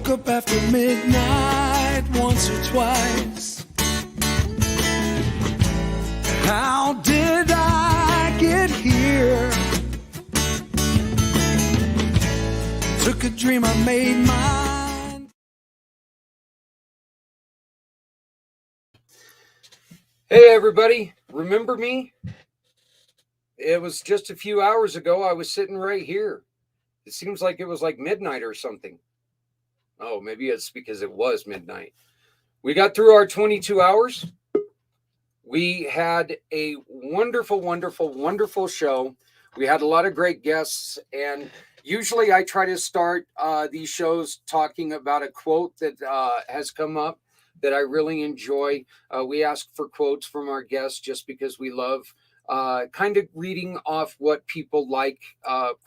Woke up after midnight once or twice. How did I get here? Took a dream, I made mine. Hey everybody, remember me? It was just a few hours ago I was sitting right here. It seems like it was like midnight or something. Oh, maybe it's because it was midnight. We got through our 22 hours. We had a wonderful, wonderful, wonderful show. We had a lot of great guests, and usually I try to start these shows talking about a quote that has come up that I really enjoy. We ask for quotes from our guests just because we love kind of reading off what people like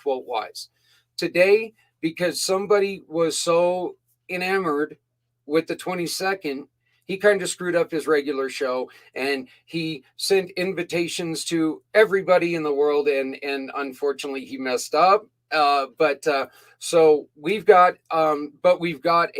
quote-wise. Today, because somebody was so enamored with the 22nd, he kind of screwed up his regular show, and he sent invitations to everybody in the world, and unfortunately he messed up. So we've got a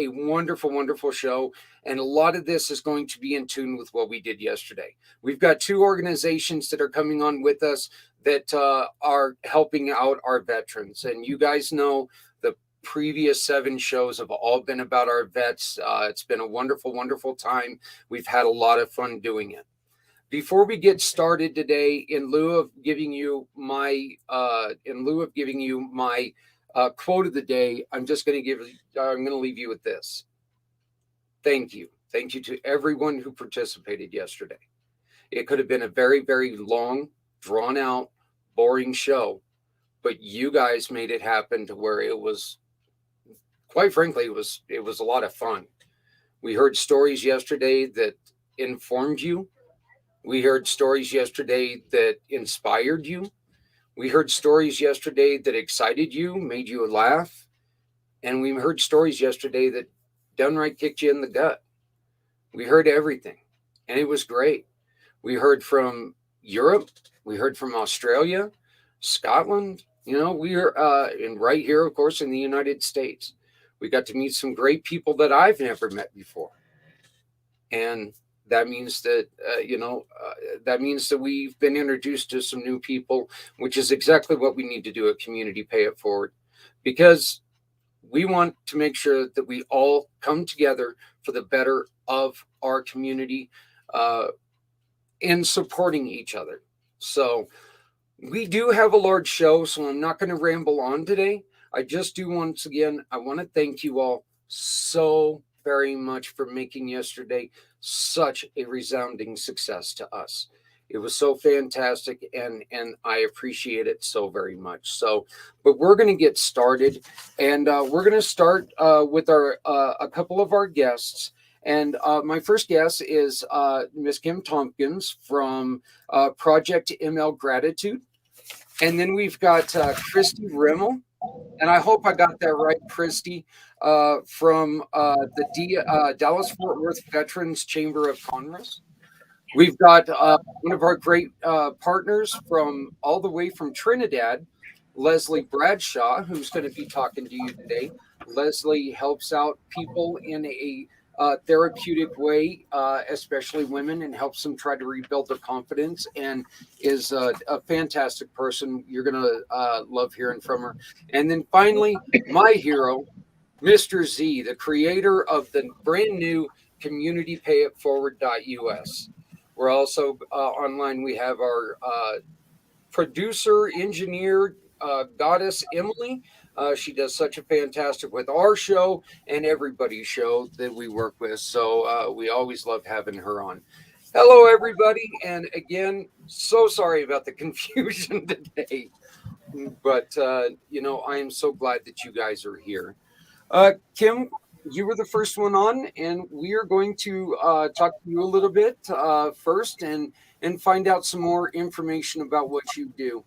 wonderful, wonderful show, and a lot of this is going to be in tune with what we did yesterday. We've got two organizations that are coming on with us that are helping out our veterans, and you guys know the previous 7 shows have all been about our vets. It's been a wonderful, wonderful time. We've had a lot of fun doing it. Before we get started today, in lieu of giving you my quote of the day, I'm going to leave you with this. Thank you to everyone who participated yesterday. It could have been a very, very long, drawn out, boring show, but you guys made it happen to where it was, quite frankly, it was a lot of fun. We heard stories yesterday that informed you. We heard stories yesterday that inspired you. We heard stories yesterday that excited you, made you laugh. And we heard stories yesterday that downright kicked you in the gut. We heard everything, and it was great. We heard from Europe. We heard from Australia, Scotland. You know, we are and right here, of course, in the United States. We got to meet some great people that I've never met before. And that means that, we've been introduced to some new people, which is exactly what we need to do at Community Pay It Forward, because we want to make sure that we all come together for the better of our community in supporting each other. So we do have a large show, so I'm not going to ramble on today. I just do, once again, I want to thank you all so very much for making yesterday such a resounding success to us. It was so fantastic, and I appreciate it so very much. So, but we're going to get started, and we're going to start with our a couple of our guests. And my first guest is Miss Kim Tompkins from Project ML Gratitude. And then we've got Christy Rimmel, and I hope I got that right, Christy, from the Dallas-Fort Worth Veterans Chamber of Commerce. We've got one of our great partners from all the way from Trinidad, Lesley Bradshaw, who's going to be talking to you today. Lesley helps out people in a therapeutic way, especially women, and helps them try to rebuild their confidence, and is a fantastic person. You're going to love hearing from her. And then finally, my hero, Mr. Z, the creator of the brand new communitypayitforward.us. We're also online. We have our producer, engineer, goddess, Emily. She does such a fantastic with our show and everybody's show that we work with. So we always love having her on. Hello, everybody. And again, so sorry about the confusion today. But, I am so glad that you guys are here. Kim, you were the first one on, and we are going to talk to you a little bit first and find out some more information about what you do.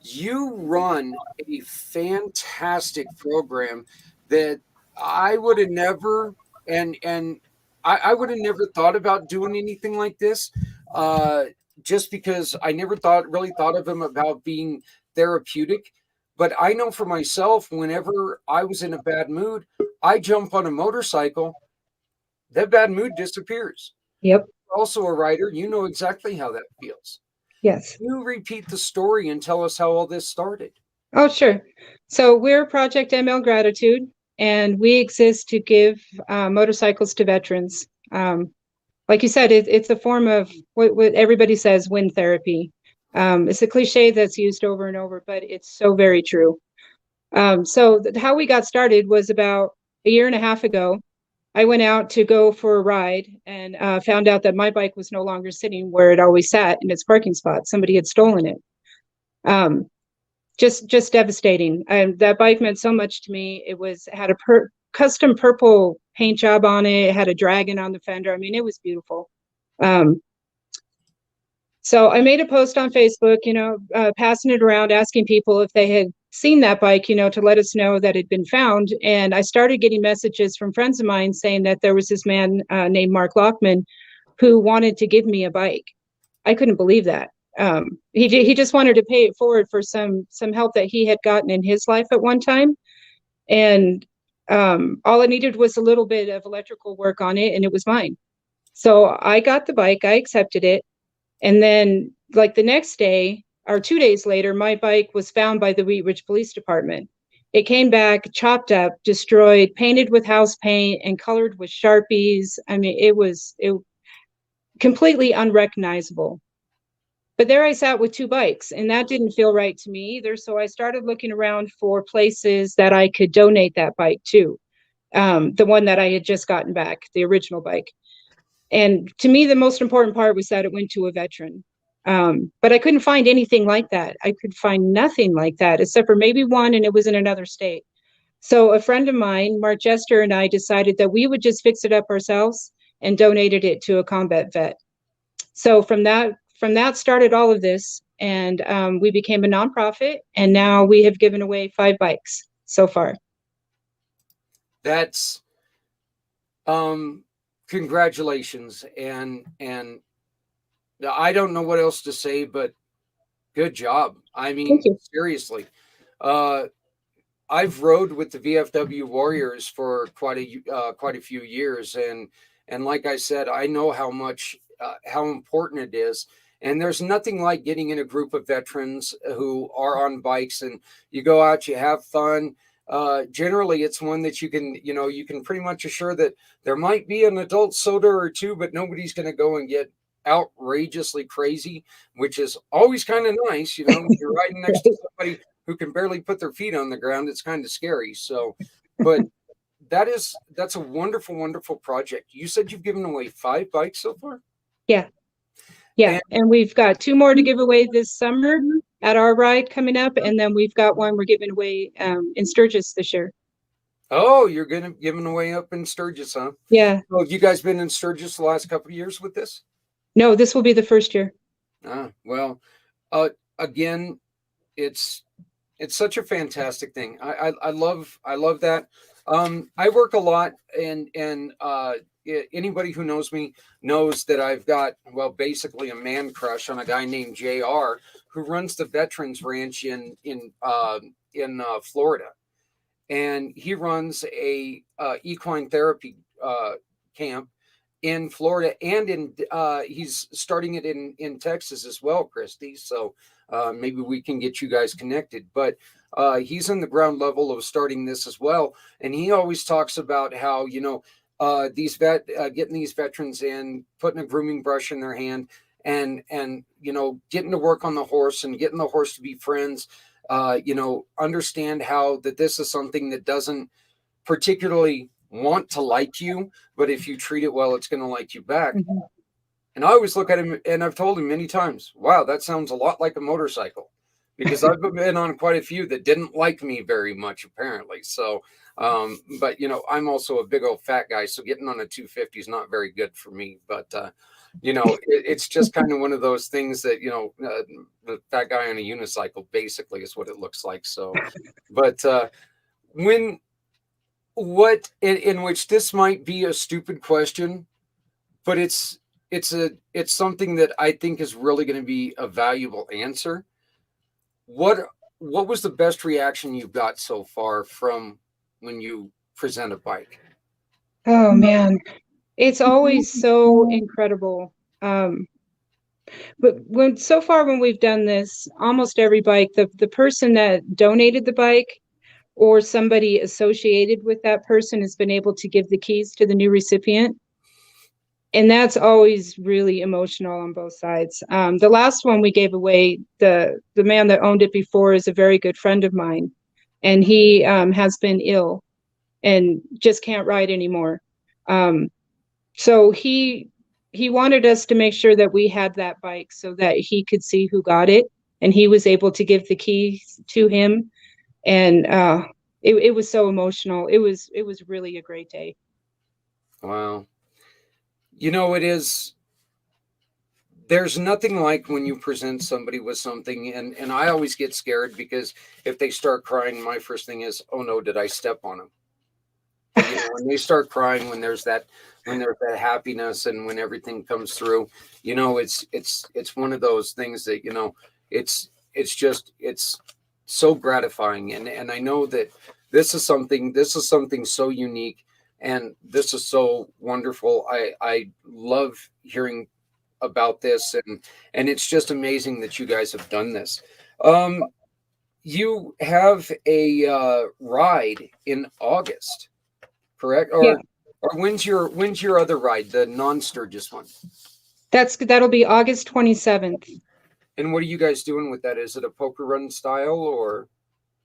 You run a fantastic program that I would have never, I would have never thought about doing anything like this, just because I never really thought of them about being therapeutic. But I know for myself, whenever I was in a bad mood, I jump on a motorcycle, that bad mood disappears. Yep. You're also a writer, you know exactly how that feels. Yes. You repeat the story and tell us how all this started. Oh, sure. So we're Project ML Gratitude, and we exist to give motorcycles to veterans. Like you said, it's a form of what everybody says, wind therapy. It's a cliche that's used over and over, but it's so very true. So how we got started was about a year and a half ago. I went out to go for a ride and found out that my bike was no longer sitting where it always sat in its parking spot. Somebody had stolen it. Just devastating. That bike meant so much to me. It had a custom purple paint job on it. It had a dragon on the fender. I mean, it was beautiful. So I made a post on Facebook, passing it around, asking people if they had seen that bike, to let us know that it had been found. And I started getting messages from friends of mine saying that there was this man named Mark Lockman who wanted to give me a bike. I couldn't believe that. He just wanted to pay it forward for some help that he had gotten in his life at one time. And all I needed was a little bit of electrical work on it, and it was mine. So I got the bike, I accepted it. And then like the next day or 2 days later, my bike was found by the Wheat Ridge Police Department. It came back chopped up, destroyed, painted with house paint and colored with Sharpies. I mean, it was completely unrecognizable. But there I sat with two bikes, and that didn't feel right to me either. So I started looking around for places that I could donate that bike to, the one that I had just gotten back, the original bike. And to me, the most important part was that it went to a veteran. But I couldn't find anything like that. I could find nothing like that, except for maybe one, and it was in another state. So a friend of mine, Mark Jester, and I decided that we would just fix it up ourselves and donated it to a combat vet. So from that started all of this, and we became a nonprofit, and now we have given away 5 bikes so far. That's congratulations, and I don't know what else to say, but good job. I mean, seriously. I've rode with the VFW Warriors for quite a few years, and like I said, I know how important it is. And there's nothing like getting in a group of veterans who are on bikes, and you go out, you have fun. Generally, it's one that you can pretty much assure that there might be an adult soda or two, but nobody's going to go and get outrageously crazy, which is always kind of nice. You're riding next to somebody who can barely put their feet on the ground. It's kind of scary. So, but that's a wonderful, wonderful project. You said you've given away 5 bikes so far? Yeah. And we've got 2 more to give away this summer at our ride coming up. And then we've got one we're giving away in Sturgis this year. Oh, you're going to giving away up in Sturgis, huh? Yeah. So have you guys been in Sturgis the last couple of years with this? No, this will be the first year. Well, again, it's such a fantastic thing. I love that. I work a lot, and anybody who knows me knows that I've got, well, basically a man crush on a guy named JR who runs the Veterans Ranch in Florida, and he runs a equine therapy camp in Florida, and he's starting it in Texas as well, Christy. So maybe we can get you guys connected. But he's in the ground level of starting this as well, and he always talks about how getting these veterans in, putting a grooming brush in their hand, and getting to work on the horse and getting the horse to be friends. Understand how that this is something that doesn't particularly want to like you, but if you treat it well, it's going to like you back. Mm-hmm. And I always look at him, and I've told him many times, wow, that sounds a lot like a motorcycle, because I've been on quite a few that didn't like me very much, apparently. So, but I'm also a big old fat guy, so getting on a 250 is not very good for me. But it's just kind of one of those things that the fat guy on a unicycle basically is what it looks like. So, but in which this might be a stupid question, but it's something that I think is really going to be a valuable answer. What what was the best reaction you got so far from when you present a bike? Oh man, it's always so incredible. But when we've done this, almost every bike, the person that donated the bike or somebody associated with that person has been able to give the keys to the new recipient. And that's always really emotional on both sides. The last one we gave away, the man that owned it before is a very good friend of mine, and he has been ill and just can't ride anymore. So he wanted us to make sure that we had that bike so that he could see who got it, and he was able to give the keys to him. And it was so emotional. It was really a great day. Wow. It is, there's nothing like when you present somebody with something, and I always get scared because if they start crying, my first thing is, oh no, did I step on them? But, when they start crying, when there's that happiness and when everything comes through, it's one of those things that, it's so gratifying. And I know that this is something so unique, and this is so wonderful. I love hearing about this, and it's just amazing that you guys have done this. You have a ride in August, correct? Yeah. Or when's your other ride, the non-Sturgis one? That'll be August 27th. And what are you guys doing with that? Is it a poker run style or?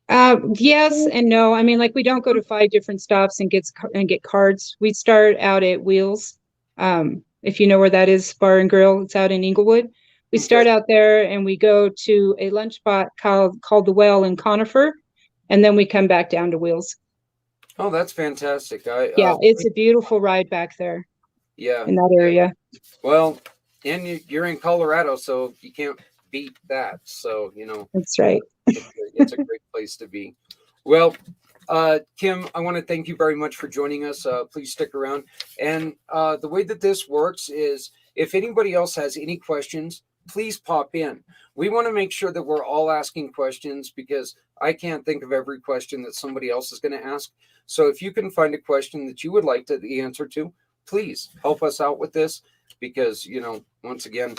Yes and no. I mean, like, we don't go to 5 different stops and get cards. We start out at Wheels. If you know where that is, Bar and Grill, it's out in Inglewood. We start out there and we go to a lunch spot called the Well in Conifer, and then we come back down to Wheels. Oh, that's fantastic. It's a beautiful ride back there. Yeah. In that area. Well, and you're in Colorado, so you can't beat that. So, That's right. It's a great place to be. Well, Kim, I want to thank you very much for joining us. Please stick around. And the way that this works is, if anybody else has any questions, please pop in. We want to make sure that we're all asking questions, because I can't think of every question that somebody else is going to ask. So if you can find a question that you would like the answer to, please help us out with this, because, once again,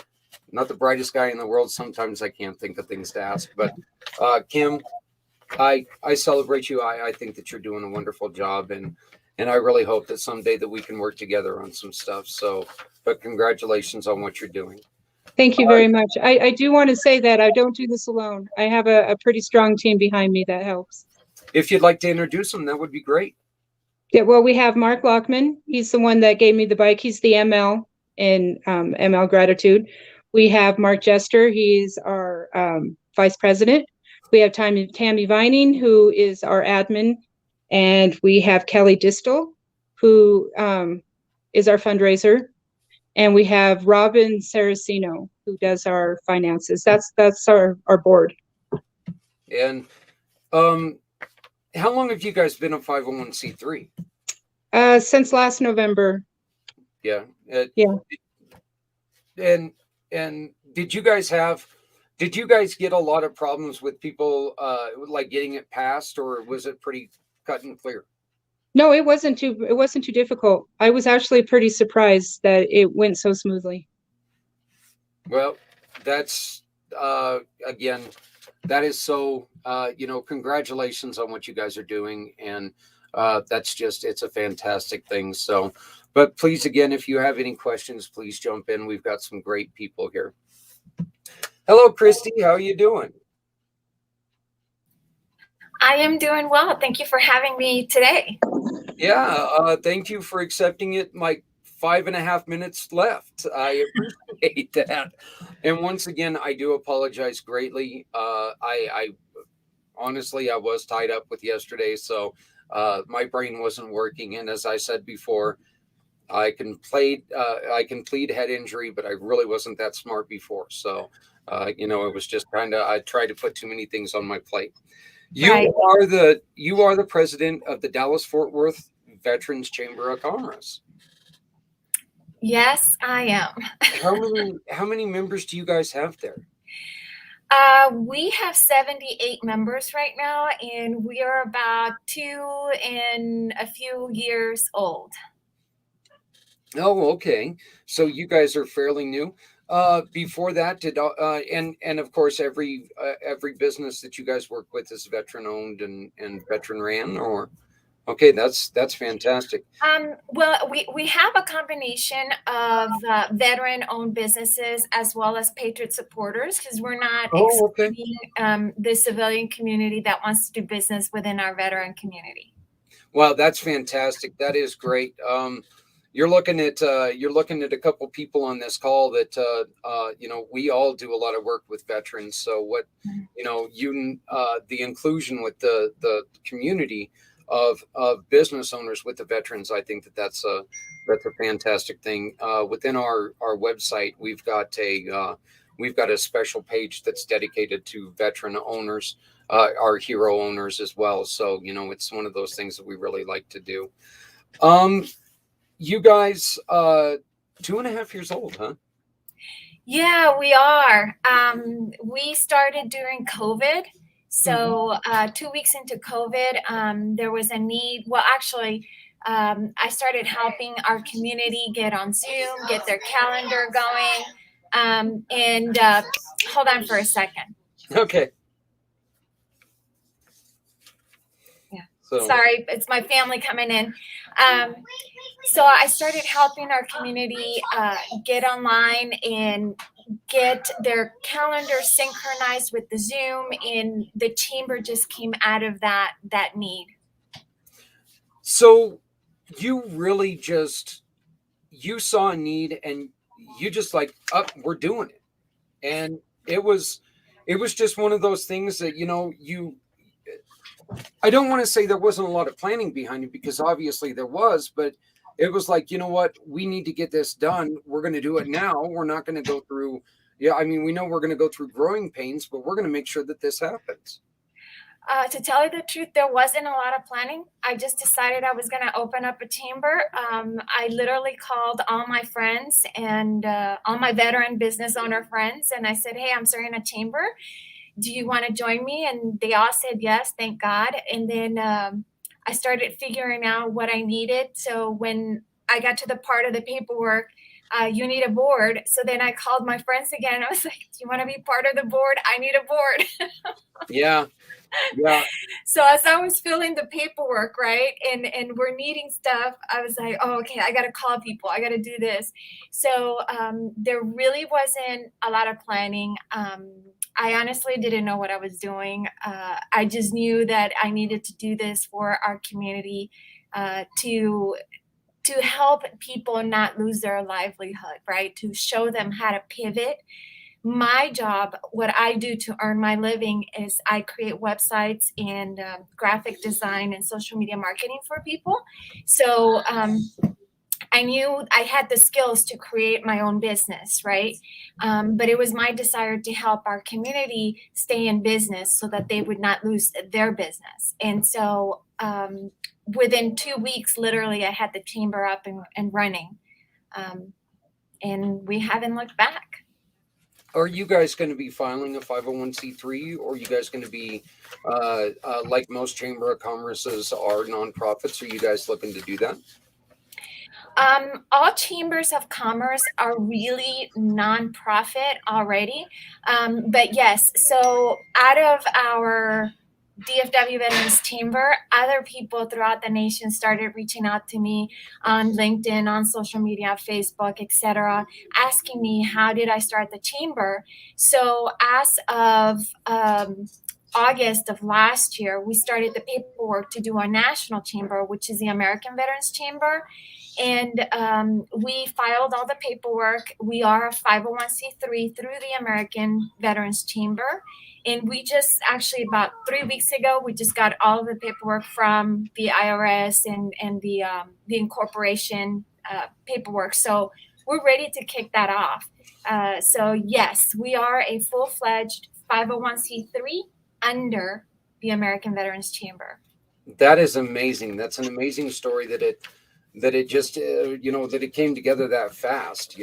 not the brightest guy in the world. Sometimes I can't think of things to ask. But Kim, I celebrate you. I think that you're doing a wonderful job, and I really hope that someday that we can work together on some stuff. So, but congratulations on what you're doing. Thank you very much. I do want to say that I don't do this alone. I have a pretty strong team behind me that helps. If you'd like to introduce them, that would be great. Yeah, well, we have Mark Lockman. He's the one that gave me the bike. He's the ML in ML Gratitude. We have Mark Jester. He's our vice president. We have Tammy Vining, who is our admin. And we have Kelly Distel, who is our fundraiser. And we have Robin Saracino, who does our finances. That's our board. And how long have you guys been a 501c3? Since last November. Yeah. Yeah. And did you guys get a lot of problems with people like getting it passed, or was it pretty cut and clear? No, it wasn't too difficult. I was actually pretty surprised that it went so smoothly. Well, that's again, that is so congratulations on what you guys are doing, and it's a fantastic thing. So, but please, again, if you have any questions, please jump in. We've got some great people here. Hello, Christy. How are you doing? I am doing well. Thank you for having me today. Yeah, thank you for accepting it. My 5.5 minutes left. I appreciate that. And once again, I do apologize greatly. I honestly, I was tied up with yesterday, so my brain wasn't working. And as I said before, I can plead head injury, but I really wasn't that smart before. So, it was just I tried to put too many things on my plate. You are the president of the Dallas-Fort Worth Veterans Chamber of Commerce. Yes, I am. How many members do you guys have there? We have 78 members right now, and we are about 2 and a few years old. Oh, okay. So you guys are fairly new. Before that, and of course every business that you guys work with is veteran owned and veteran ran, or okay, that's fantastic. Well, we have a combination of veteran-owned businesses as well as patriot supporters, because we're not Oh, okay. excluding the civilian community that wants to do business within our veteran community. Wow, that's fantastic. That is great. You're looking at a couple people on this call that we all do a lot of work with veterans. So what the inclusion with the community of business owners with the veterans, I think that's a fantastic thing. Within our website, we've got a special page that's dedicated to veteran owners, our hero owners as well. So it's one of those things that we really like to do. You guys, 2.5 years old, huh? Yeah, we are. We started during COVID. So 2 weeks into COVID, there was a need. Well, actually, I started helping our community get on Zoom, get their calendar going. And hold on for a second. Okay. Yeah. So. Sorry, it's my family coming in. So I started helping our community get online and get their calendar synchronized with the Zoom, and the chamber just came out of that need. So you really you saw a need and you just like, we're doing it. And it was just one of those things that, I don't want to say there wasn't a lot of planning behind it, because obviously there was, but it was like, you know what, we need to get this done. We're going to do it now. We're not going to go through, we know we're going to go through growing pains, but we're going to make sure that this happens. To tell you the truth, there wasn't a lot of planning. I just decided I was going to open up a chamber. I literally called all my friends and all my veteran business owner friends, and I said, hey, I'm starting a chamber. Do you want to join me? And they all said yes, thank God. And then I started figuring out what I needed. So when I got to the part of the paperwork, you need a board. So then I called my friends again. I was like, do you want to be part of the board? I need a board. Yeah. So as I was filling the paperwork, right, and we're needing stuff, I was like, oh, okay, I got to call people. I got to do this. So there really wasn't a lot of planning. I honestly didn't know what I was doing. I just knew that I needed to do this for our community to help people not lose their livelihood, right? To show them how to pivot. My job, what I do to earn my living, is I create websites and graphic design and social media marketing for people. So I knew I had the skills to create my own business, right? But it was my desire to help our community stay in business so that they would not lose their business. And so within 2 weeks, literally, I had the chamber up and running. And we haven't looked back. Are you guys going to be filing a 501c3, or are you guys going to be like most Chamber of Commerce's are nonprofits? Are you guys looking to do that? All chambers of commerce are really nonprofit already. But yes, so out of our DFW Veterans Chamber, other people throughout the nation started reaching out to me on LinkedIn, on social media, Facebook, etc., asking me how did I start the chamber. So as of August of last year, we started the paperwork to do our national chamber, which is the American Veterans Chamber. And we filed all the paperwork. We are a 501c3 through the American Veterans Chamber. And we just actually about 3 weeks ago, we just got all of the paperwork from the IRS and the incorporation paperwork. So we're ready to kick that off. So yes, we are a full-fledged 501c3 under the American Veterans Chamber. That is amazing. That's an amazing story that it just that it came together that fast.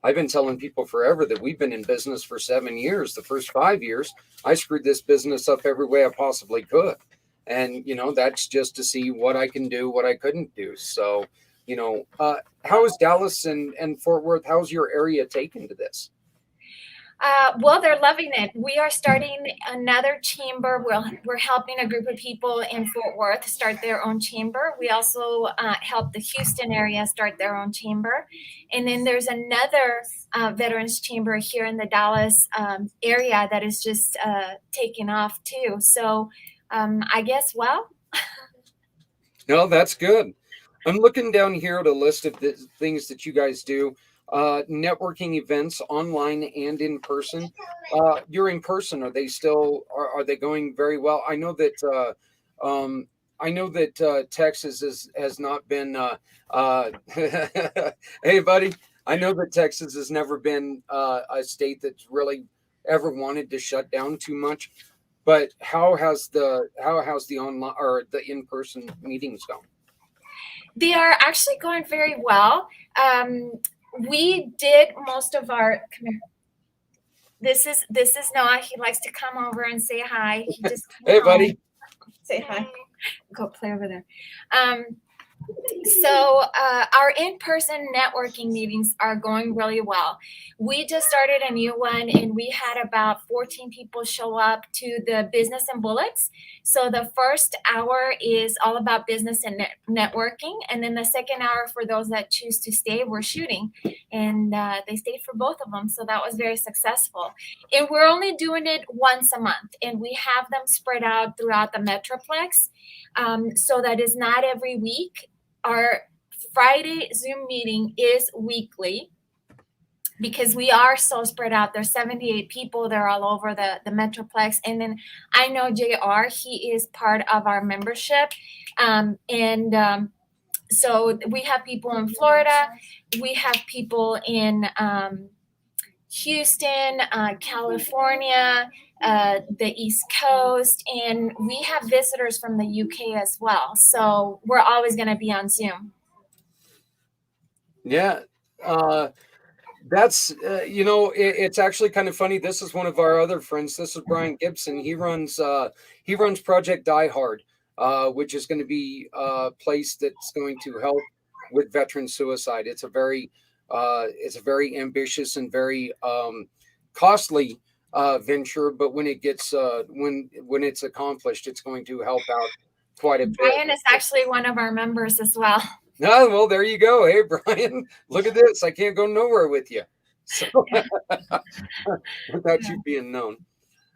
I've been telling people forever that we've been in business for 7 years. The first 5 years, I screwed this business up every way I possibly could. And, that's just to see what I can do, what I couldn't do. So, how is Dallas and Fort Worth, how's your area taken to this? Well, they're loving it. We are starting another chamber. We're helping a group of people in Fort Worth start their own chamber. We also help the Houston area start their own chamber. And then there's another veterans chamber here in the Dallas area that is just taking off too. So I guess, well. No, that's good. I'm looking down here at a list of the things that you guys do. Networking events online and in person. You're in person. Are they still are they going very well? I know that Texas has not been hey buddy, I know that Texas has never been a state that's really ever wanted to shut down too much. But how has the online or the in-person meetings gone? They are actually going very well. We did most of our. Come here. This is Noah. He likes to come over and say hi. He just hey, buddy. Say hi. Go play over there. So our in-person networking meetings are going really well. We just started a new one, and we had about 14 people show up to the Business and Bullets. So the first hour is all about business and networking, and then the second hour, for those that choose to stay, we're shooting, and they stayed for both of them. So that was very successful. And we're only doing it once a month, and we have them spread out throughout the Metroplex. So that is not every week. Our Friday Zoom meeting is weekly because we are so spread out. There's 78 people. They're all over the Metroplex. And then I know JR, he is part of our membership. So we have people in Florida. We have people in Houston, California, the East Coast, and we have visitors from the UK as well. So we're always going to be on Zoom. Yeah. That's, it's actually kind of funny. This is one of our other friends. This is Brian Gibson. He runs Project Die Hard, which is going to be a place that's going to help with veteran suicide. It's a very ambitious and very costly venture, but when it gets when it's accomplished, it's going to help out quite a bit. Brian is actually one of our members as well. Oh, well, there you go. Hey, Brian, look at this. I can't go nowhere with you. So without you being known.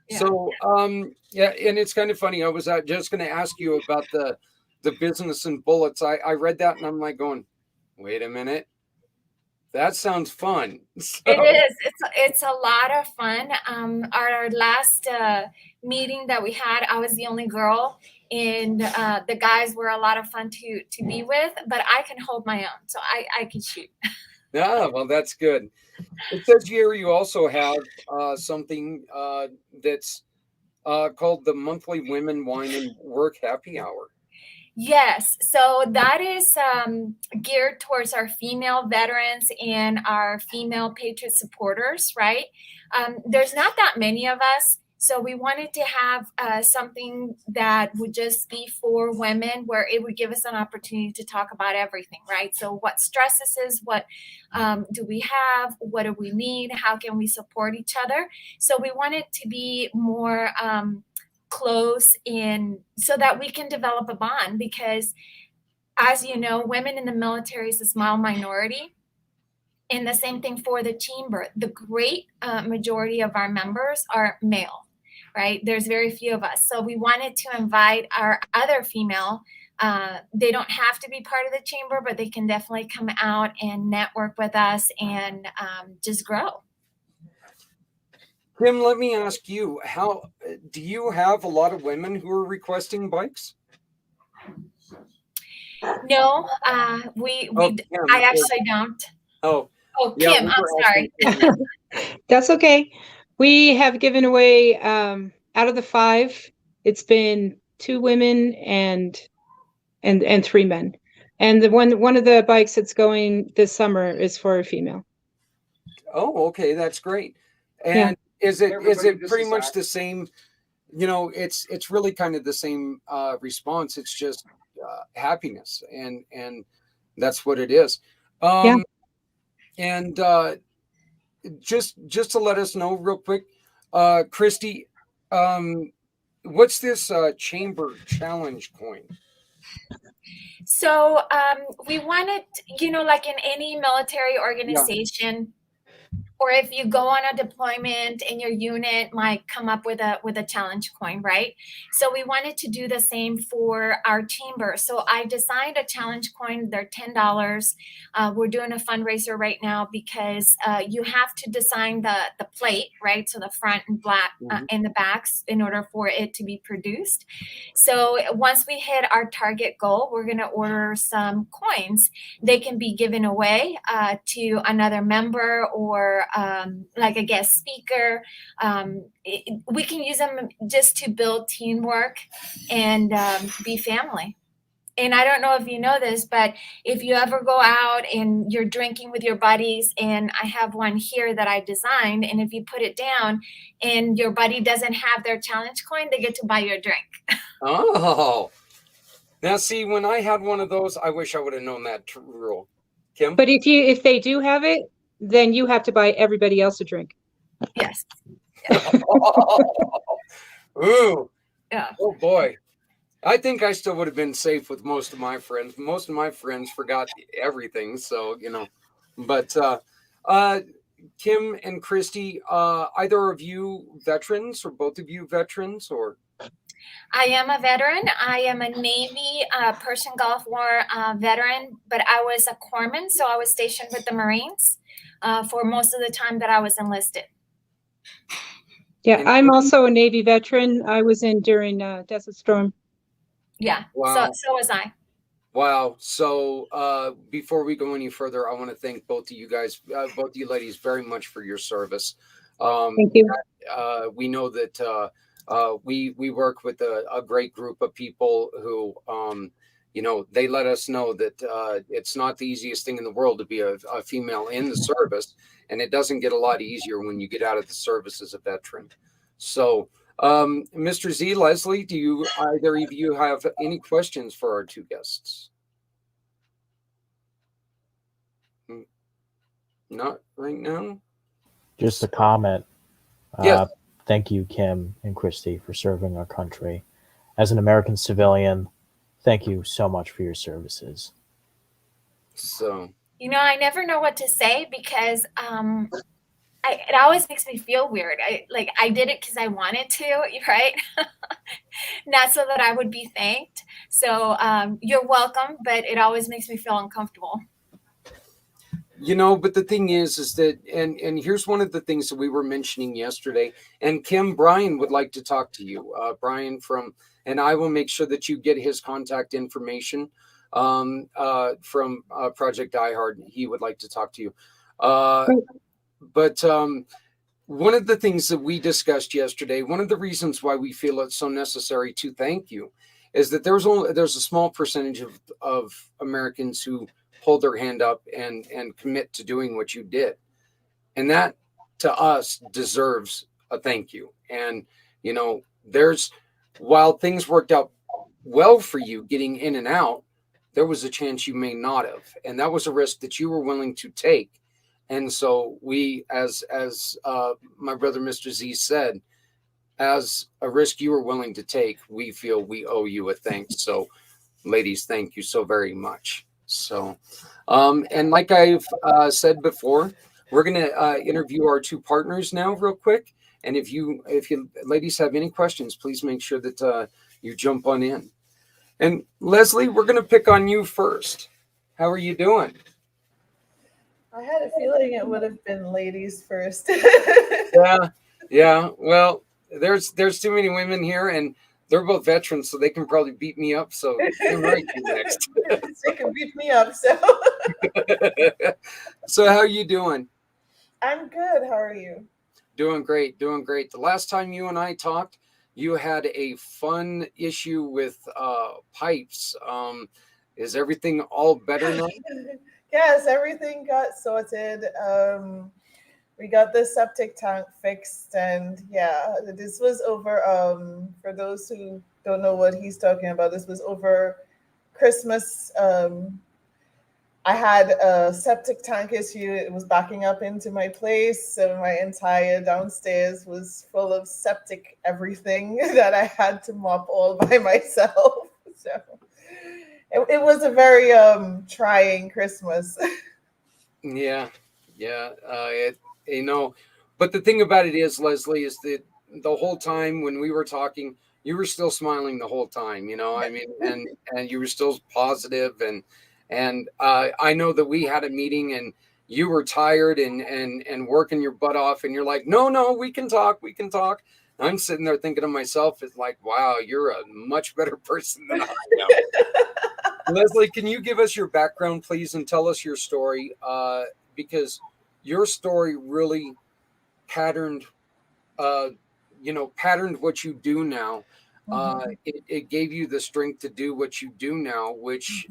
Yeah. So and it's kind of funny. I was just going to ask you about the Business and Bullets. I read that and I'm like going, wait a minute. That sounds fun. So. It is. It's a lot of fun. Our last meeting that we had, I was the only girl, and the guys were a lot of fun to be with. But I can hold my own, so I can shoot. Yeah, well, that's good. It says here you also have something that's called the Monthly Women Wine and Work Happy Hour. Yes. So that is geared towards our female veterans and our female Patriot supporters, right? There's not that many of us. So we wanted to have something that would just be for women, where it would give us an opportunity to talk about everything, right? So what stresses us, what do we have, what do we need, how can we support each other? So we wanted to be more close in so that we can develop a bond, because as you know, women in the military is a small minority. And the same thing for the chamber. The great majority of our members are male, right? There's very few of us. So we wanted to invite our other female. They don't have to be part of the chamber, but they can definitely come out and network with us and just grow. Kim, let me ask you, how do you have a lot of women who are requesting bikes? No, I actually don't. Oh, Kim, I'm sorry. That's okay. We have given away out of the 5, it's been 2 women and 3 men. And the one of the bikes that's going this summer is for a female. Oh, okay, that's great. Yeah. And is it Everybody, this pretty is much Zach. the same? You know, it's really kind of the same response. It's just happiness, and that's what it is. Yeah. And just to let us know real quick, Christy, what's this chamber challenge coin? So we wanted, like in any military organization, or if you go on a deployment and your unit might come up with a challenge coin, right? So we wanted to do the same for our chamber. So I designed a challenge coin. They're $10. We're doing a fundraiser right now because you have to design the plate, right? So the front and black and the backs in order for it to be produced. So once we hit our target goal, we're going to order some coins. They can be given away to another member or like a guest speaker. We can use them just to build teamwork and be family. And I don't know if you know this, but if you ever go out and you're drinking with your buddies, and I have one here that I designed, and if you put it down and your buddy doesn't have their challenge coin, they get to buy you a drink. Oh, now see, when I had one of those, I wish I would have known that rule. Kim? But if they do have it, then you have to buy everybody else a drink. Yes. Ooh. Yeah. Oh boy. I think I still would have been safe with most of my friends. Most of my friends forgot everything, so But Kim and Christy, either of you veterans, or both of you veterans, or? I am a veteran. I am a Navy Persian Gulf War veteran, but I was a corpsman, so I was stationed with the Marines for most of the time that I was enlisted. Yeah, I'm also a Navy veteran. I was in during Desert Storm. Yeah, wow. So was I. Wow. So before we go any further, I want to thank both of you guys, both of you ladies, very much for your service. Thank you. We know that we work with a great group of people who, they let us know that it's not the easiest thing in the world to be a female in the service, and it doesn't get a lot easier when you get out of the service as a veteran. So, Mr. Z, Lesley, do you either of you have any questions for our two guests? Not right now. Just a comment. Yes. Thank you, Kim and Christy, for serving our country. As an American civilian, thank you so much for your services. So, I never know what to say because it always makes me feel weird. I did it because I wanted to, right? Not so that I would be thanked. So you're welcome, but it always makes me feel uncomfortable. But the thing is that, and here's one of the things that we were mentioning yesterday, and Kim, Brian would like to talk to you. Brian and I will make sure that you get his contact information from Project Die Hard. He would like to talk to you. But one of the things that we discussed yesterday, one of the reasons why we feel it's so necessary to thank you is that there's a small percentage of Americans who hold their hand up and commit to doing what you did. And that to us deserves a thank you. And, while things worked out well for you getting in and out, there was a chance you may not have. And that was a risk that you were willing to take. And so we, as my brother, Mr. Z said, as a risk you were willing to take, we feel we owe you a thanks. So ladies, thank you so very much. So, and like I've said before, we're going to interview our two partners now real quick. And if you ladies have any questions, please make sure that you jump on in. And Lesley, we're going to pick on you first. How are you doing? I had a feeling it would have been ladies first. Yeah. Well, there's too many women here, and they're both veterans, so they can probably beat me up. So I'm right next. They can beat me up. So. So how are you doing? I'm good. How are you? Doing great. The last time you and I talked, you had a fun issue with pipes. Is everything all better now? Yes, everything got sorted. we got the septic tank fixed, and yeah, this was over. For those who don't know what he's talking about, this was over Christmas. I had a septic tank issue. It was backing up into my place, so my entire downstairs was full of septic everything that I had to mop all by myself. So it was a very trying Christmas. Yeah, yeah. But the thing about it is, Lesley, is that the whole time when we were talking, you were still smiling the whole time. I mean, and you were still positive, and I know that we had a meeting and you were tired and working your butt off, and you're like, no, we can talk. And I'm sitting there thinking to myself, it's like, wow, you're a much better person than I am. Lesley, can you give us your background, please, and tell us your story? Because your story really patterned what you do now. It gave you the strength to do what you do now, which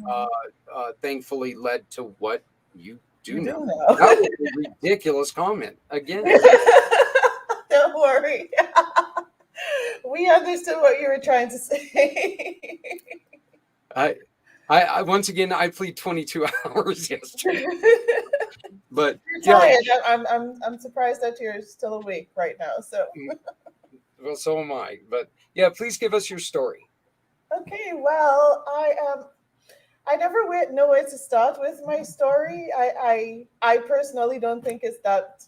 thankfully led to what you do now. That was a ridiculous comment again. Don't worry. We understood what you were trying to say. I once again I played 22 hours yesterday. But you're tired. I'm surprised that you're still awake right now. So well, so am I. But yeah, please give us your story. Okay, well, I never know where to start with my story. I personally don't think it's that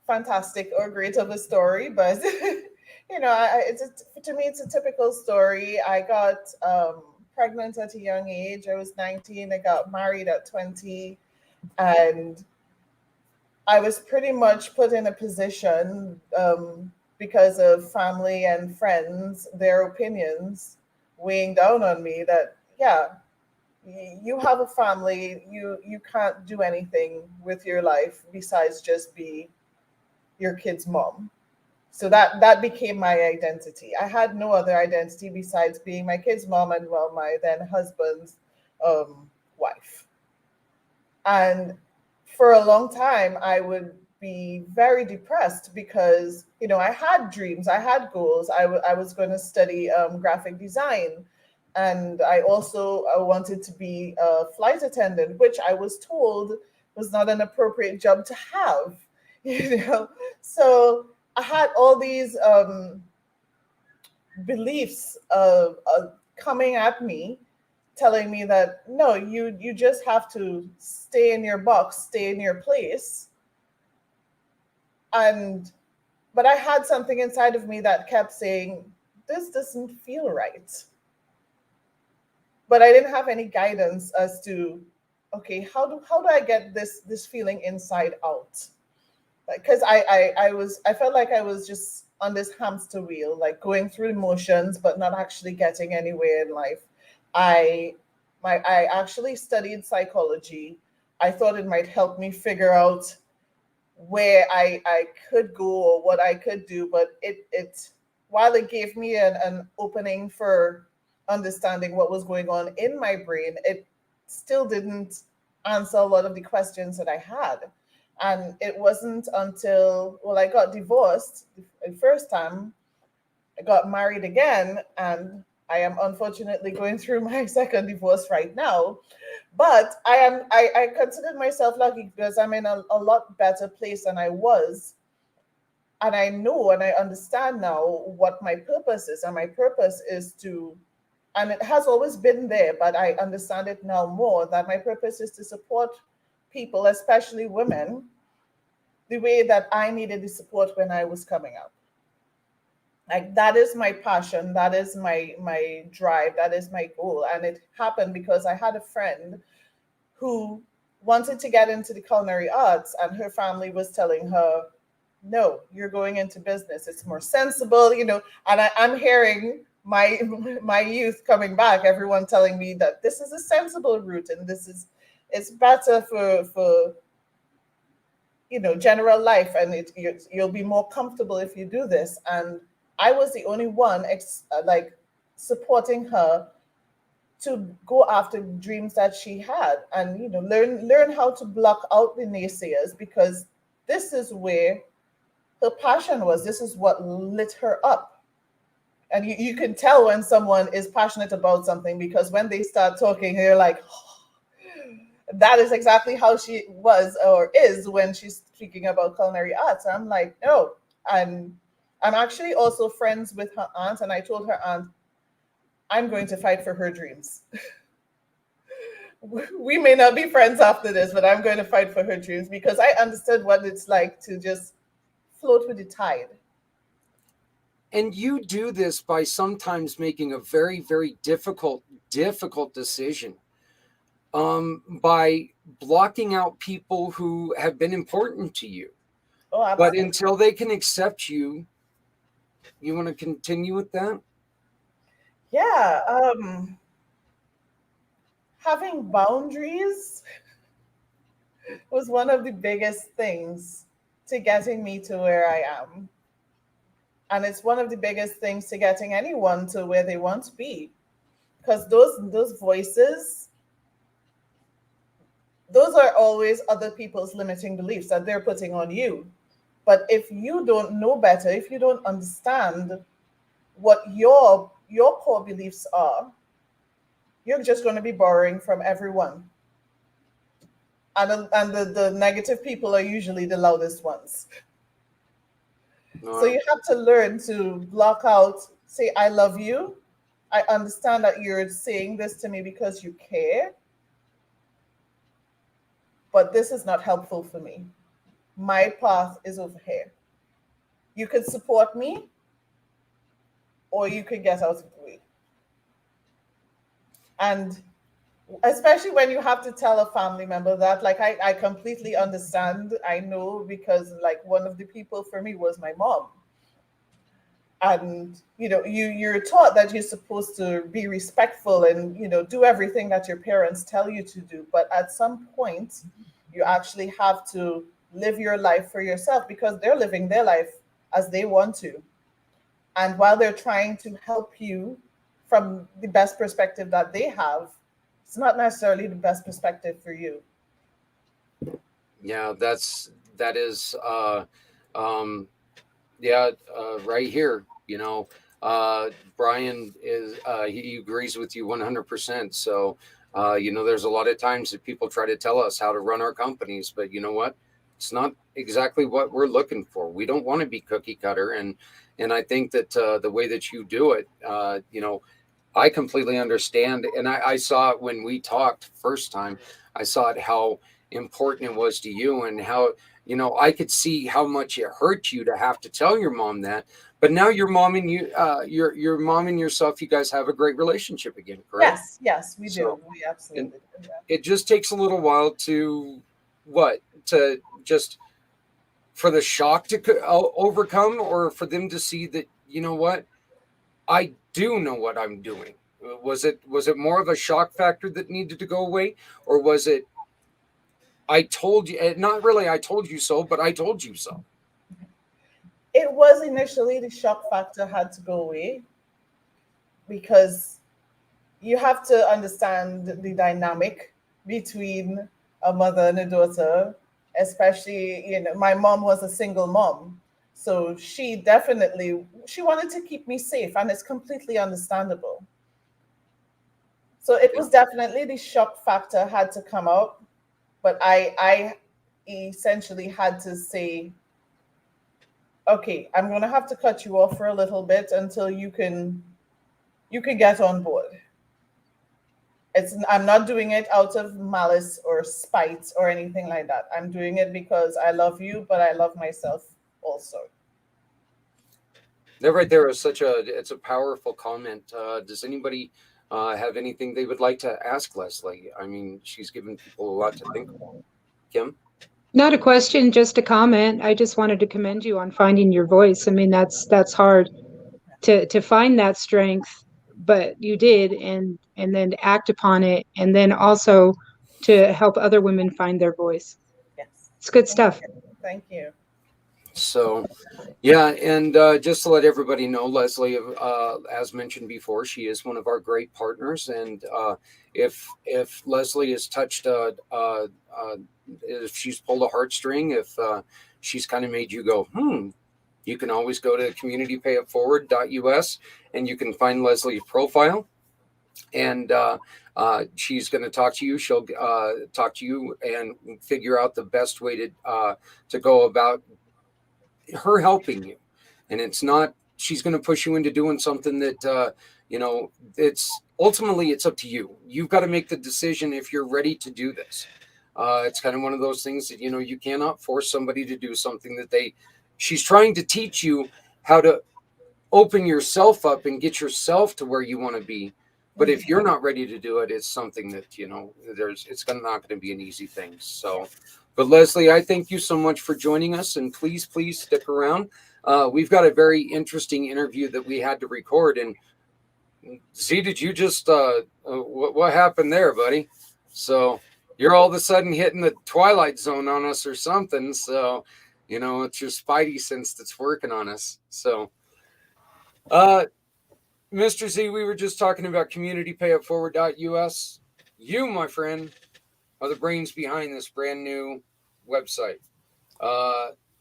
fantastic or great of a story, but to me it's a typical story. I got pregnant at a young age. I was 19. I got married at 20, and I was pretty much put in a position because of family and friends, their opinions weighing down on me that, yeah, you have a family, you can't do anything with your life besides just be your kid's mom. So that became my identity. I had no other identity besides being my kid's mom and, well, my then husband's wife. And for a long time, I would be very depressed because, I had dreams, I had goals. I was going to study graphic design. And I also wanted to be a flight attendant, which I was told was not an appropriate job to have, So I had all these beliefs coming at me, telling me that, no, you just have to stay in your box, stay in your place. But I had something inside of me that kept saying, this doesn't feel right. But I didn't have any guidance as to, okay, how do I get this feeling inside out? Because I felt like I was just on this hamster wheel, like going through the motions, but not actually getting anywhere in life. I actually studied psychology. I thought it might help me figure out where I could go or what I could do, but it while it gave me an opening for understanding what was going on in my brain, it still didn't answer a lot of the questions that I had. And it wasn't until, I got divorced the first time, I got married again, and I am unfortunately going through my second divorce right now. But I consider myself lucky because I'm in a lot better place than I was. And I know and I understand now what my purpose is. And my purpose is to, and it has always been there, but I understand it now more, that my purpose is to support people, especially women, the way that I needed the support when I was coming up. Like, that is my passion, that is my drive, that is my goal. And it happened because I had a friend who wanted to get into the culinary arts, and her family was telling her, no, you're going into business, it's more sensible, and I'm hearing my youth coming back, everyone telling me that this is a sensible route, and it's better for general life, and you'll be more comfortable if you do this. And I was the only one supporting her to go after dreams that she had, and learn how to block out the naysayers, because this is where her passion was. This is what lit her up. And you can tell when someone is passionate about something, because when they start talking, you're like, oh, that is exactly how she was or is when she's speaking about culinary arts. I'm like, no. I'm actually also friends with her aunt, and I told her aunt, I'm going to fight for her dreams. We may not be friends after this, but I'm going to fight for her dreams, because I understood what it's like to just float with the tide. And you do this by sometimes making a very, very difficult decision, by blocking out people who have been important to you. Oh, absolutely. But until they can accept you, you want to continue with that? Yeah. Having boundaries was one of the biggest things to getting me to where I am. And it's one of the biggest things to getting anyone to where they want to be. Because those voices, those are always other people's limiting beliefs that they're putting on you. But if you don't know better, if you don't understand what your core beliefs are, you're just going to be borrowing from everyone. And the negative people are usually the loudest ones. So you have to learn to block out, say, I love you. I understand that you're saying this to me because you care, but this is not helpful for me. My path is over here. You could support me, or you could get out of the way. And especially when you have to tell a family member that, like, I completely understand. I know, because like one of the people for me was my mom. And you're taught that you're supposed to be respectful and do everything that your parents tell you to do. But at some point, you actually have to live your life for yourself, because they're living their life as they want to. And while they're trying to help you from the best perspective that they have, it's not necessarily the best perspective for you. Yeah, that is right here. Brian is he agrees with you 100%. So there's a lot of times that people try to tell us how to run our companies, but you know what? It's not exactly what we're looking for. We don't want to be cookie cutter, and I think that the way that you do it, I completely understand. And I saw it when we talked first time. I saw it how important it was to you, and how I could see how much it hurt you to have to tell your mom that. But now your mom and you, your mom and yourself, you guys have a great relationship again, correct? Yes, we do. We absolutely do. It just takes a little while just for the shock to overcome, or for them to see that, what, I do know what I'm doing. Was it more of a shock factor that needed to go away, or was it, I told you, not really I told you so, but I told you so? It was initially the shock factor had to go away, because you have to understand the dynamic between a mother and a daughter, especially, my mom was a single mom. So she wanted to keep me safe, and it's completely understandable. So it was definitely the shock factor had to come out, but I essentially had to say, okay, I'm going to have to cut you off for a little bit until you can get on board. I'm not doing it out of malice or spite or anything like that. I'm doing it because I love you, but I love myself also. That right there is it's a powerful comment. Does anybody have anything they would like to ask Lesley? I mean, she's given people a lot to think about. Kim? Not a question, just a comment. I just wanted to commend you on finding your voice. I mean, that's hard to find that strength, but you did, and then to act upon it, and then also to help other women find their voice. Yes. It's good stuff. Thank you. So, yeah, and just to let everybody know, Lesley, as mentioned before, she is one of our great partners. And if Lesley has touched, if she's pulled a heartstring, if she's kind of made you go, you can always go to communitypayitforward.us and you can find Lesley's profile. And she's going to talk to you. She'll talk to you and figure out the best way to go about her helping you. And it's not, she's going to push you into doing something that, it's ultimately, it's up to you. You've got to make the decision if you're ready to do this. It's kind of one of those things that, you cannot force somebody to do something that she's trying to teach you how to open yourself up and get yourself to where you want to be. But if you're not ready to do it, it's something that, it's not going to be an easy thing. So, but Lesley, I thank you so much for joining us, and please stick around. We've got a very interesting interview that we had to record. And Z, did you just, what happened there, buddy? So you're all of a sudden hitting the Twilight Zone on us or something. So, it's your Spidey sense that's working on us. So, Mr. Z, we were just talking about communitypayitforward.us. You, my friend, are the brains behind this brand new website.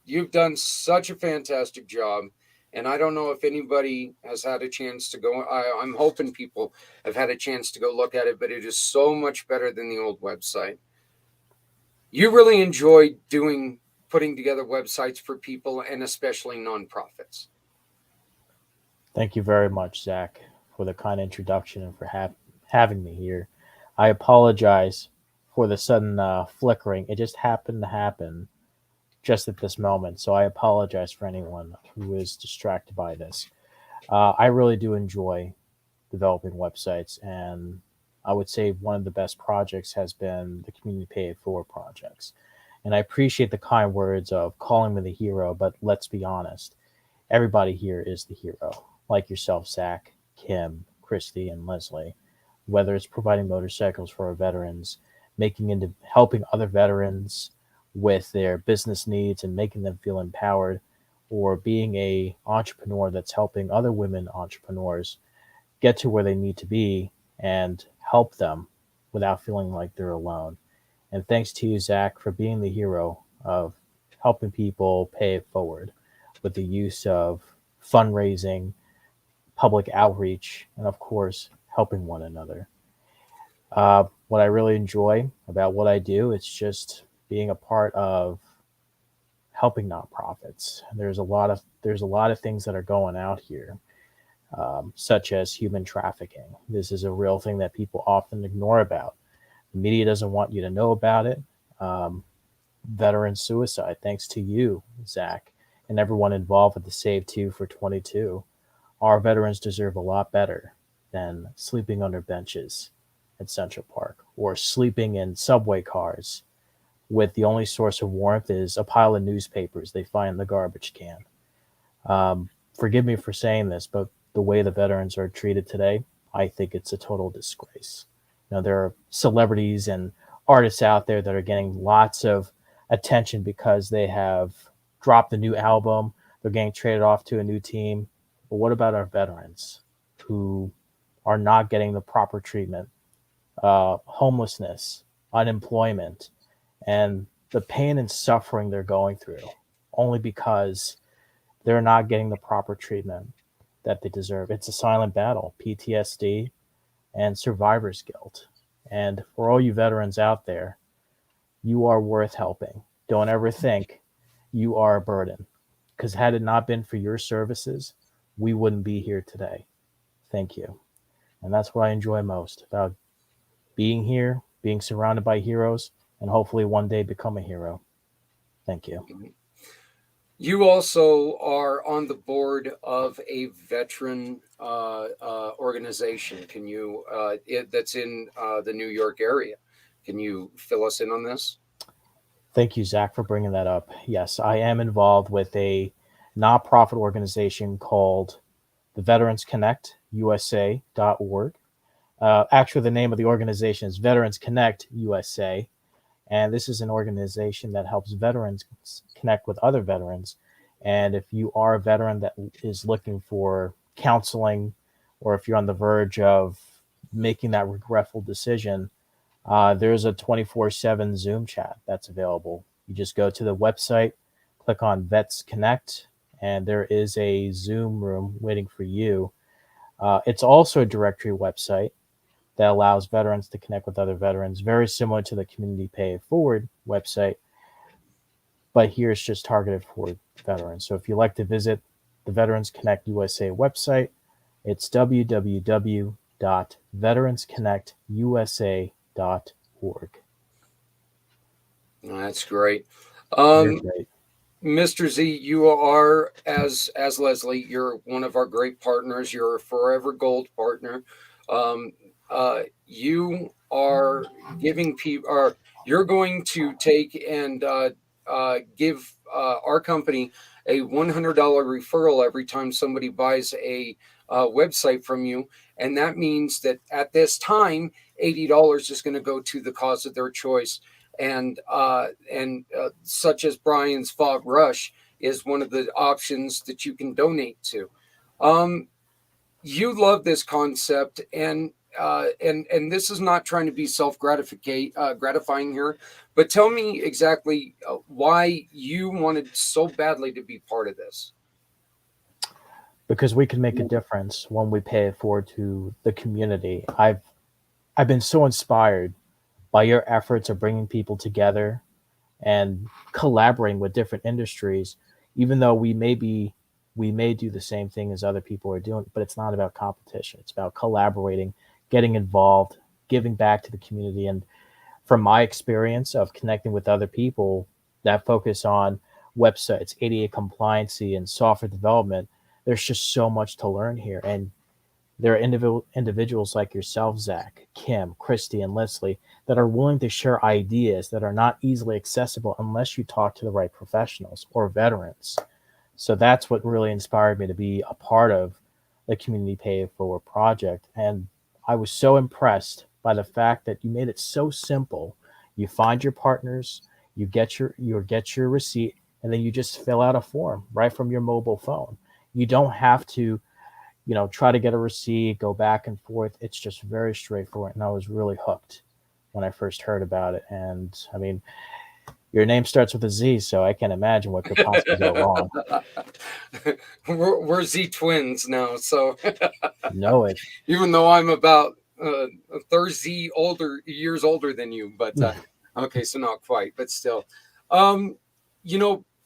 You've done such a fantastic job, and I don't know if anybody has had a chance to go. I'm hoping people have had a chance to go look at it, but it is so much better than the old website. You really enjoyed putting together websites for people, and especially nonprofits. Thank you very much, Zach, for the kind introduction and for having me here. I apologize for the sudden flickering. It just happened to happen just at this moment. So I apologize for anyone who is distracted by this. I really do enjoy developing websites, and I would say one of the best projects has been the Community Pay It Forward projects. And I appreciate the kind words of calling me the hero, but let's be honest, everybody here is the hero. Like yourself, Zach, Kim, Christy, and Lesley, whether it's providing motorcycles for our veterans, helping other veterans with their business needs and making them feel empowered, or being a entrepreneur that's helping other women entrepreneurs get to where they need to be and help them without feeling like they're alone. And thanks to you, Zach, for being the hero of helping people pay it forward with the use of fundraising, public outreach, and of course, helping one another. What I really enjoy about what I do, it's just being a part of helping nonprofits. There's a lot of things that are going out here, such as human trafficking. This is a real thing that people often ignore about. The media doesn't want you to know about it. Veteran suicide, thanks to you, Zach, and everyone involved with the Save 2 for 22. Our veterans deserve a lot better than sleeping under benches at Central Park or sleeping in subway cars with the only source of warmth is a pile of newspapers they find in the garbage can. Forgive me for saying this, but the way the veterans are treated today, I think it's a total disgrace. There are celebrities and artists out there that are getting lots of attention because they have dropped a new album, they're getting traded off to a new team. But what about our veterans who are not getting the proper treatment? Homelessness, unemployment, and the pain and suffering they're going through only because they're not getting the proper treatment that they deserve. It's a silent battle, PTSD and survivor's guilt. And for all you veterans out there, you are worth helping. Don't ever think you are a burden, because had it not been for your services, we wouldn't be here today. Thank you. And that's what I enjoy most about being here, being surrounded by heroes, and hopefully one day become a hero. Thank you. You also are on the board of a veteran organization. Can you, that's in the New York area. Can you fill us in on this? Thank you, Zach, for bringing that up. Yes, I am involved with a nonprofit organization called the Veterans Connect USA.org. Actually, the name of the organization is Veterans Connect USA. And this is an organization that helps veterans connect with other veterans. And if you are a veteran that is looking for counseling, or if you're on the verge of making that regretful decision, there's a 24/7 Zoom chat that's available. You just go to the website, click on Vets Connect, and there is a Zoom room waiting for you. It's also a directory website that allows veterans to connect with other veterans, very similar to the Community Pay It Forward website, but here it's just targeted for veterans. So if you like to visit the Veterans Connect USA website, it's www.veteransconnectusa.org. That's great. You're great. Mr. Z, you are, as Lesley, you're one of our great partners. You're a forever gold partner. You are giving people, or you're going to take and give our company a $100 referral every time somebody buys a website from you. And that means that at this time, $80 is going to go to the cause of their choice. And such as Brian's Fog Rush is one of the options that you can donate to. You love this concept, and this is not trying to be gratifying here, but tell me exactly why you wanted so badly to be part of this. Because we can make a difference when we pay it forward to the community. I've been so inspired by your efforts of bringing people together and collaborating with different industries, even though we may do the same thing as other people are doing, but it's not about competition. It's about collaborating, getting involved, giving back to the community. And from my experience of connecting with other people that focus on websites, ADA compliancy, and software development, there's just so much to learn here. And there are individuals like yourself, Zach, Kim, Christy, and Lesley that are willing to share ideas that are not easily accessible unless you talk to the right professionals or veterans. So that's what really inspired me to be a part of the Community Pay It Forward project. And I was so impressed by the fact that you made it so simple. You find your partners, you get your receipt, and then you just fill out a form right from your mobile phone. You don't have to try to get a receipt, go back and forth. It's just very straightforward. And I was really hooked when I first heard about it. And I mean, your name starts with a Z, so I can't imagine what could possibly go wrong. We're Z twins now, so Know it. Even though I'm about a third Z years older than you, but okay, so not quite, but still.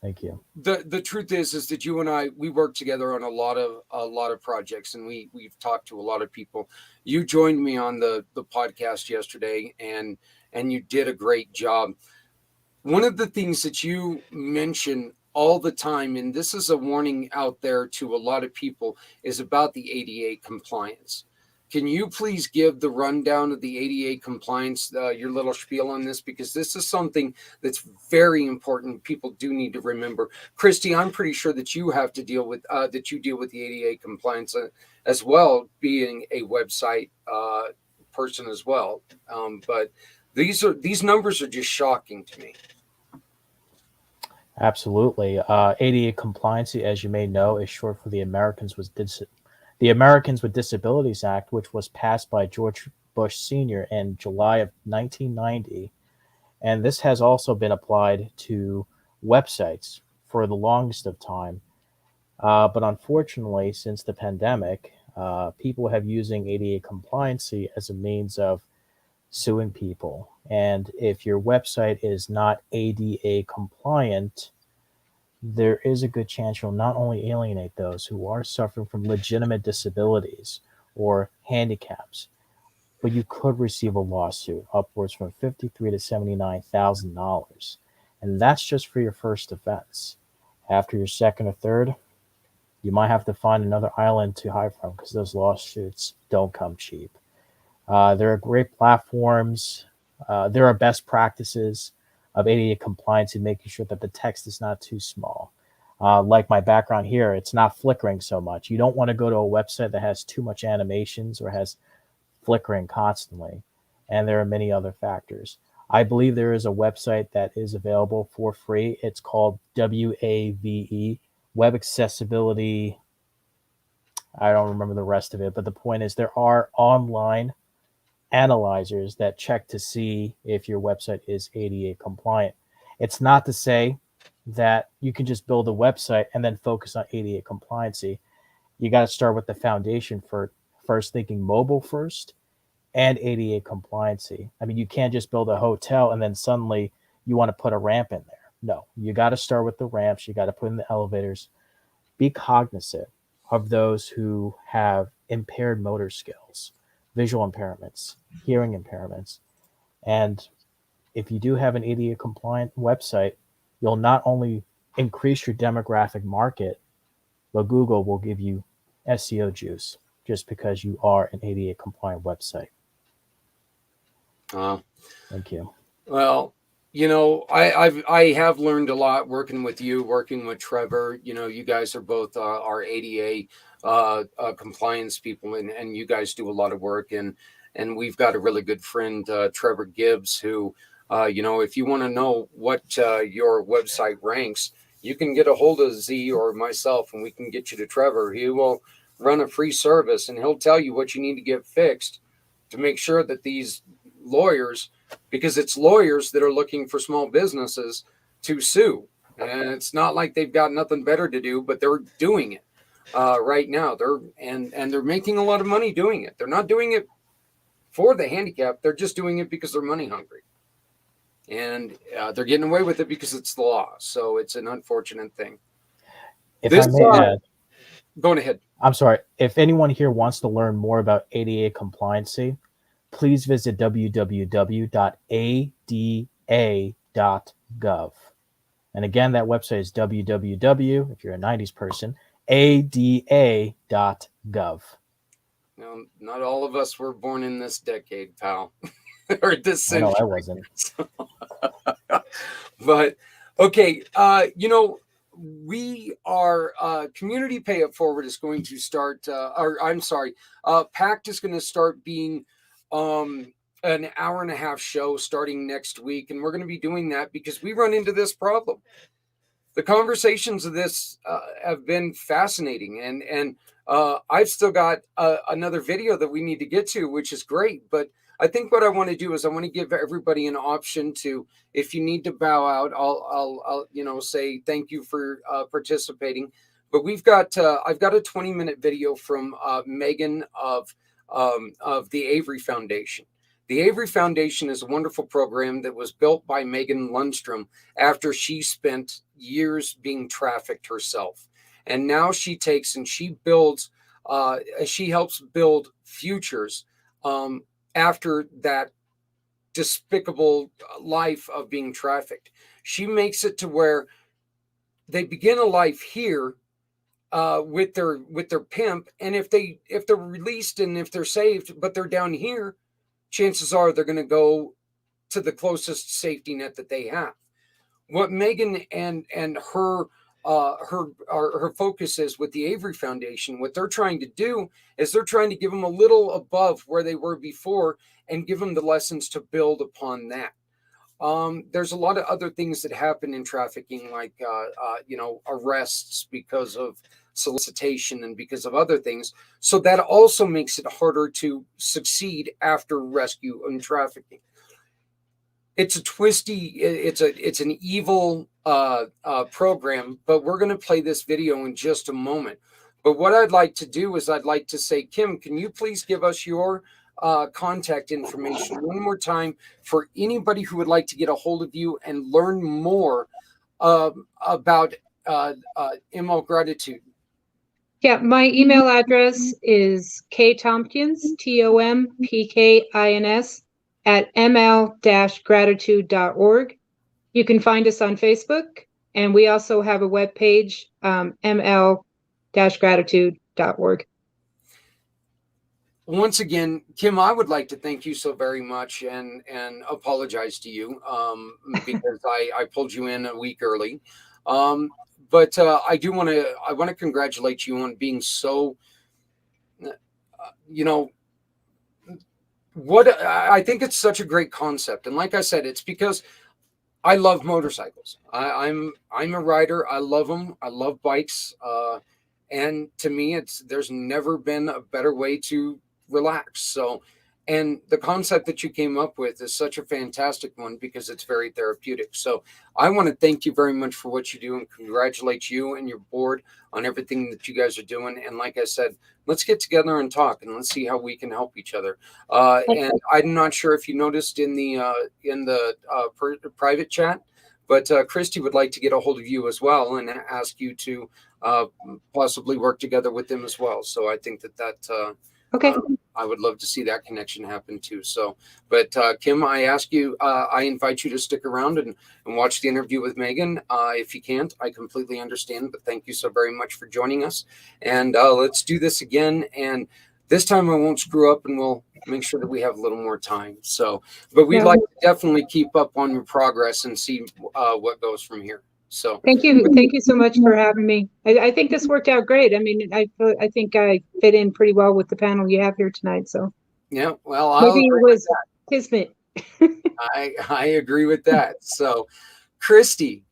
Thank you. The truth is that you and I, we work together on a lot of projects, and we've talked to a lot of people. You joined me on the podcast yesterday, and you did a great job. One of the things that you mention all the time, and this is a warning out there to a lot of people, is about the ADA compliance. Can you please give the rundown of the ADA compliance, your little spiel on this? Because this is something that's very important. People do need to remember. Christy, I'm pretty sure that you have to deal with the ADA compliance as well, being a website person as well. But these numbers are just shocking to me. Absolutely. ADA compliancy, as you may know, is short for the Americans with Disabilities Act, which was passed by George Bush Sr. in July of 1990. And this has also been applied to websites for the longest of time. But unfortunately, since the pandemic, people have using ADA compliancy as a means of suing people. And if your website is not ADA compliant, there is a good chance you'll not only alienate those who are suffering from legitimate disabilities or handicaps, but you could receive a lawsuit upwards from $53,000 to $79,000. And that's just for your first offense. After your second or third, you might have to find another island to hide from, because those lawsuits don't come cheap. There are great platforms. There are best practices of ADA compliance in making sure that the text is not too small. Like my background here, it's not flickering so much. You don't want to go to a website that has too much animations or has flickering constantly. And there are many other factors. I believe there is a website that is available for free. It's called WAVE, Web Accessibility. I don't remember the rest of it, but the point is there are online analyzers that check to see if your website is ADA compliant. It's not to say that you can just build a website and then focus on ADA compliancy. You got to start with the foundation for first, thinking mobile first and ADA compliancy. I mean, you can't just build a hotel and then suddenly you want to put a ramp in there. No, you got to start with the ramps. You got to put in the elevators. Be cognizant of those who have impaired motor skills, visual impairments, hearing impairments. And if you do have an ADA compliant website, you'll not only increase your demographic market, but Google will give you SEO juice just because you are an ADA compliant website. Thank you. Well, you know, I have learned a lot working with you, working with Trevor. You know, you guys are both our ADA compliance people, and you guys do a lot of work. And we've got a really good friend, Trevor Gibbs, who, you know, if you want to know what your website ranks, you can get a hold of Z or myself, and we can get you to Trevor. He will run a free service, and he'll tell you what you need to get fixed to make sure that these lawyers, because it's lawyers that are looking for small businesses to sue, and it's not like they've got nothing better to do, but they're doing it right now. They're making a lot of money doing it. They're not doing it for the handicap. They're just doing it because they're money hungry, and they're getting away with it because it's the law. So it's an unfortunate thing. If I may add, going ahead. I'm sorry. If anyone here wants to learn more about ADA compliancy, please visit www.ada.gov. And again, that website is www, if you're a 90s person, ada.gov. Now, not all of us were born in this decade, pal, or this century. No, I wasn't. But, okay, you know, we are Community Pay It Forward is going to start, pACT is going to start being an hour and a half show starting next week. And we're going to be doing that because we run into this problem. The conversations of this have been fascinating. And I've still got another video that we need to get to, which is great. But I think what I want to do is I want to give everybody an option to, if you need to bow out, I'll you know, say thank you for participating. But we've got I've got a 20-minute video from Megan of the Avery Foundation. The Avery Foundation is a wonderful program that was built by Megan Lundstrom after she spent years being trafficked herself. And now she takes and she builds, she helps build futures after that despicable life of being trafficked. She makes it to where they begin a life here with their pimp, and if they're released and if they're saved, but they're down here, chances are they're going to go to the closest safety net that they have. What Megan and her focus is with the Avery Foundation, what they're trying to do is they're trying to give them a little above where they were before and give them the lessons to build upon that. There's a lot of other things that happen in trafficking, like you know, arrests because of solicitation and because of other things. So that also makes it harder to succeed after rescue and trafficking. It's a twisty, it's an evil program, but we're going to play this video in just a moment. But what I'd like to do is I'd like to say, Kim, can you please give us your contact information one more time for anybody who would like to get a hold of you and learn more about ML Gratitude? Yeah, my email address is ktompkins, TOMPKINS, @ml-gratitude.org. You can find us on Facebook, and we also have a webpage, ml-gratitude.org. Once again, Kim, I would like to thank you so very much and apologize to you because I pulled you in a week early. But I want to congratulate you on being so, you know, what I think it's such a great concept. And like I said, it's because I love motorcycles. I'm a rider. I love them. I love bikes. And to me, there's never been a better way to relax. So And the concept that you came up with is such a fantastic one because it's very therapeutic. So I want to thank you very much for what you do and congratulate you and your board on everything that you guys are doing. And like I said, let's get together and talk and let's see how we can help each other. And I'm not sure if you noticed in the private chat, but Christy would like to get a hold of you as well and ask you to possibly work together with them as well. So I think that Okay. I would love to see that connection happen too. So, but Kim, I invite you to stick around and watch the interview with Megan. If you can't, I completely understand, but thank you so very much for joining us. And let's do this again. And this time I won't screw up and we'll make sure that we have a little more time. So, but we'd like to definitely keep up on your progress and see what goes from here. So thank you so much for having me. I think this worked out great. I mean, I think I fit in pretty well with the panel you have here tonight. So yeah, well, maybe it was kismet. I agree with that. So, Christy,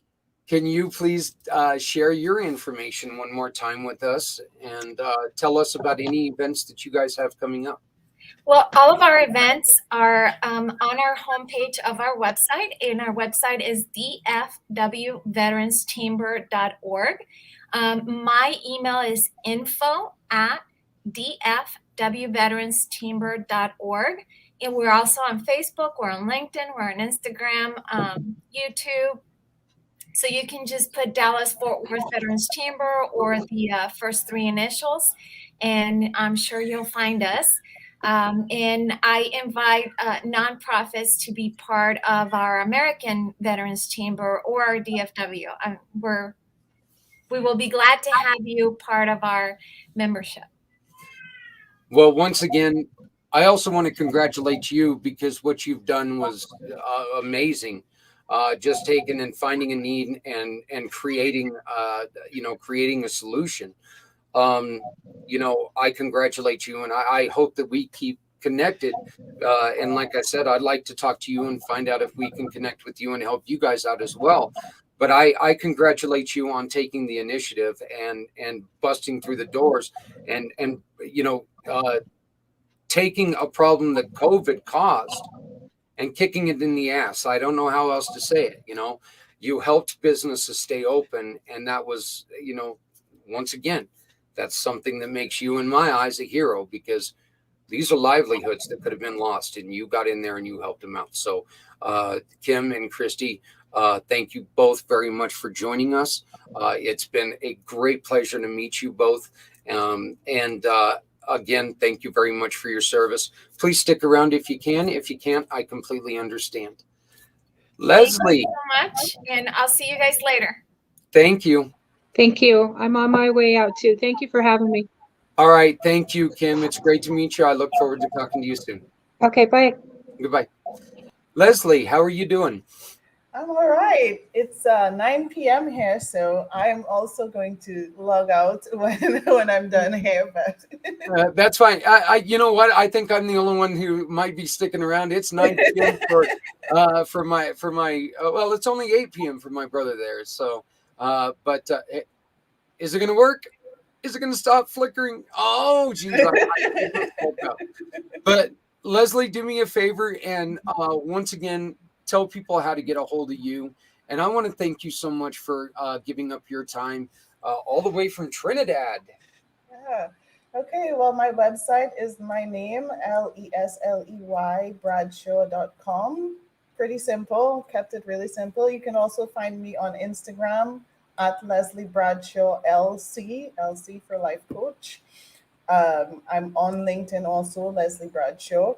can you please share your information one more time with us and tell us about any events that you guys have coming up? Well, all of our events are on our homepage of our website, and our website is dfwveteranschamber.org. My email is info@dfwveteranschamber.org. And we're also on Facebook, we're on LinkedIn, we're on Instagram, YouTube. So you can just put Dallas Fort Worth Veterans Chamber or the first three initials, and I'm sure you'll find us. And I invite nonprofits to be part of our American Veterans Chamber or our DFW. We will be glad to have you part of our membership. Well, once again, I also want to congratulate you because what you've done was amazing. Just taking and finding a need and creating, creating a solution. I congratulate you, and I hope that we keep connected. And like I said, I'd like to talk to you and find out if we can connect with you and help you guys out as well. But I congratulate you on taking the initiative and busting through the doors and taking a problem that COVID caused and kicking it in the ass. I don't know how else to say it. You helped businesses stay open, and that was, once again, that's something that makes you, in my eyes, a hero because these are livelihoods that could have been lost, and you got in there and you helped them out. So, Kim and Christy, thank you both very much for joining us. It's been a great pleasure to meet you both. Again, thank you very much for your service. Please stick around if you can. If you can't, I completely understand. Lesley. Thank you so much, and I'll see you guys later. Thank you. Thank you. I'm on my way out too. Thank you for having me. All right. Thank you, Kim. It's great to meet you. I look forward to talking to you soon. Okay, bye. Goodbye. Lesley, how are you doing? I'm all right. It's 9 p.m. here, so I'm also going to log out when I'm done here. But that's fine. You know what? I think I'm the only one who might be sticking around. It's 9 p.m. for my. Well, it's only 8 p.m. for my brother there. So, is it going to work? Is it going to stop flickering? Oh, geez. But Lesley, do me a favor and once again, tell people how to get a hold of you. And I want to thank you so much for giving up your time all the way from Trinidad. Yeah. Okay. Well, my website is my name, Lesley, Bradshaw.com. Pretty simple. Kept it really simple. You can also find me on Instagram at Lesley Bradshaw LC for Life Coach. I'm on LinkedIn also, Lesley Bradshaw.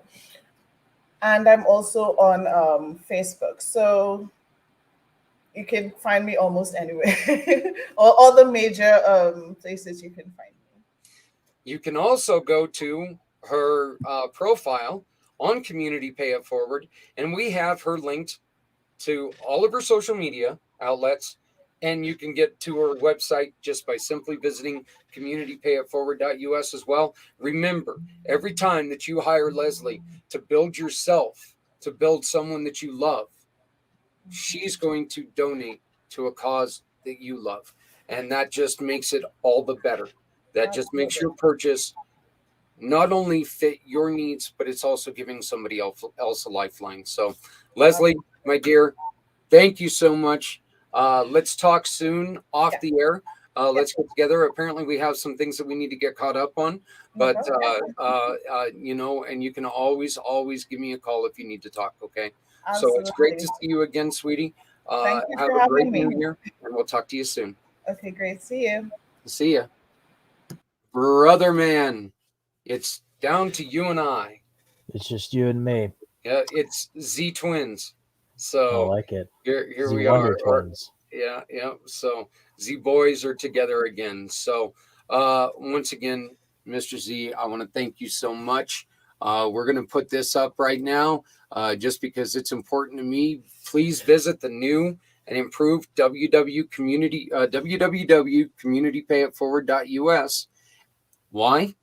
And I'm also on Facebook. So you can find me almost anywhere. all the major places you can find me. You can also go to her profile on Community Pay It Forward, and we have her linked to all of her social media outlets, and you can get to her website just by simply visiting communitypayitforward.us as well. Remember, every time that you hire Lesley to build yourself, to build someone that you love, she's going to donate to a cause that you love. And that just makes it all the better. That just makes your purchase not only fit your needs, but it's also giving somebody else a lifeline. So, Lesley, my dear, thank you so much. Let's talk soon off the air. Let's get together. Apparently, we have some things that we need to get caught up on, but you know, and you can always give me a call if you need to talk. Okay. Absolutely. So it's great to see you again, sweetie. Thank you Have for a having great me. new year, and we'll talk to you soon. Okay, great. See you. See ya, brother man. It's down to you and I. It's just you and me. Yeah, it's Z Twins. I So like it. here Z we Wonder are. Twins. Yeah. So Z boys are together again. So once again, Mr. Z, I want to thank you so much. We're going to put this up right now just because it's important to me. Please visit the new and improved www.communitypayitforward.us. Why?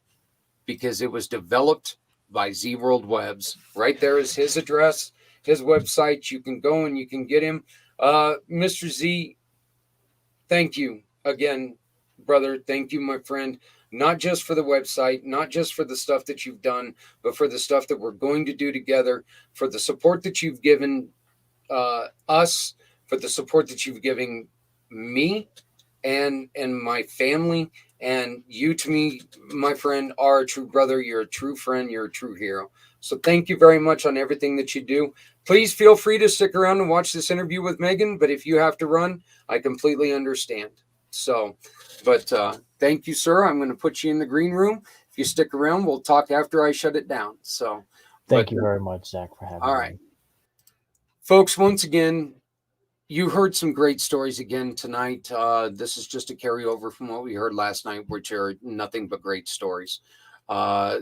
Because it was developed by Z World Webs. Right there is his address, his website. You can go and you can get him. Mr. Z, thank you again, brother. Thank you, my friend. Not just for the website, not just for the stuff that you've done, but for the stuff that we're going to do together, for the support that you've given us, for the support that you've given me and my family. And you, to me, my friend, are a true brother. You're a true friend. You're a true hero. So thank you very much on everything that you do. Please feel free to stick around and watch this interview with Megan. But if you have to run, I completely understand. So, but thank you, sir. I'm going to put you in the green room. If you stick around, we'll talk after I shut it down. So thank you very much, Zach, for having me. All right. Folks, once again, you heard some great stories again tonight. This is just a carryover from what we heard last night, which are nothing but great stories.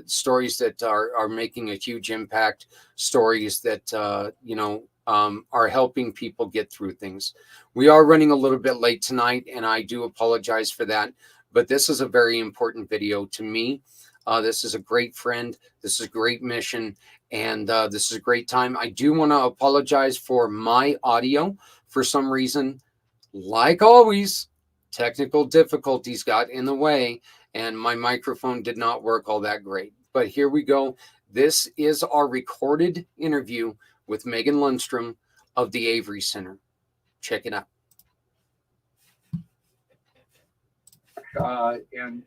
Stories that are making a huge impact, stories that, are helping people get through things. We are running a little bit late tonight, and I do apologize for that. But this is a very important video to me. This is a great friend. This is a great mission. And this is a great time. I do want to apologize for my audio. For some reason, like always, technical difficulties got in the way and my microphone did not work all that great. But here we go. This is our recorded interview with Megan Lundstrom of the Avery Center. Check it out. And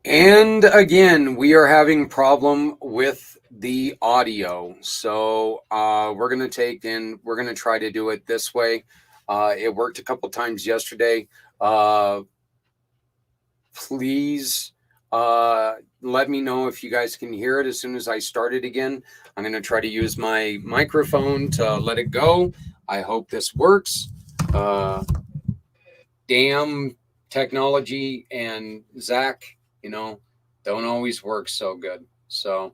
And again, we are having problem with the audio. So we're going to try to do it this way. It worked a couple times yesterday. Please let me know if you guys can hear it as soon as I start it again. I'm going to try to use my microphone to let it go. I hope this works. Damn technology and Zach, don't always work so good. So,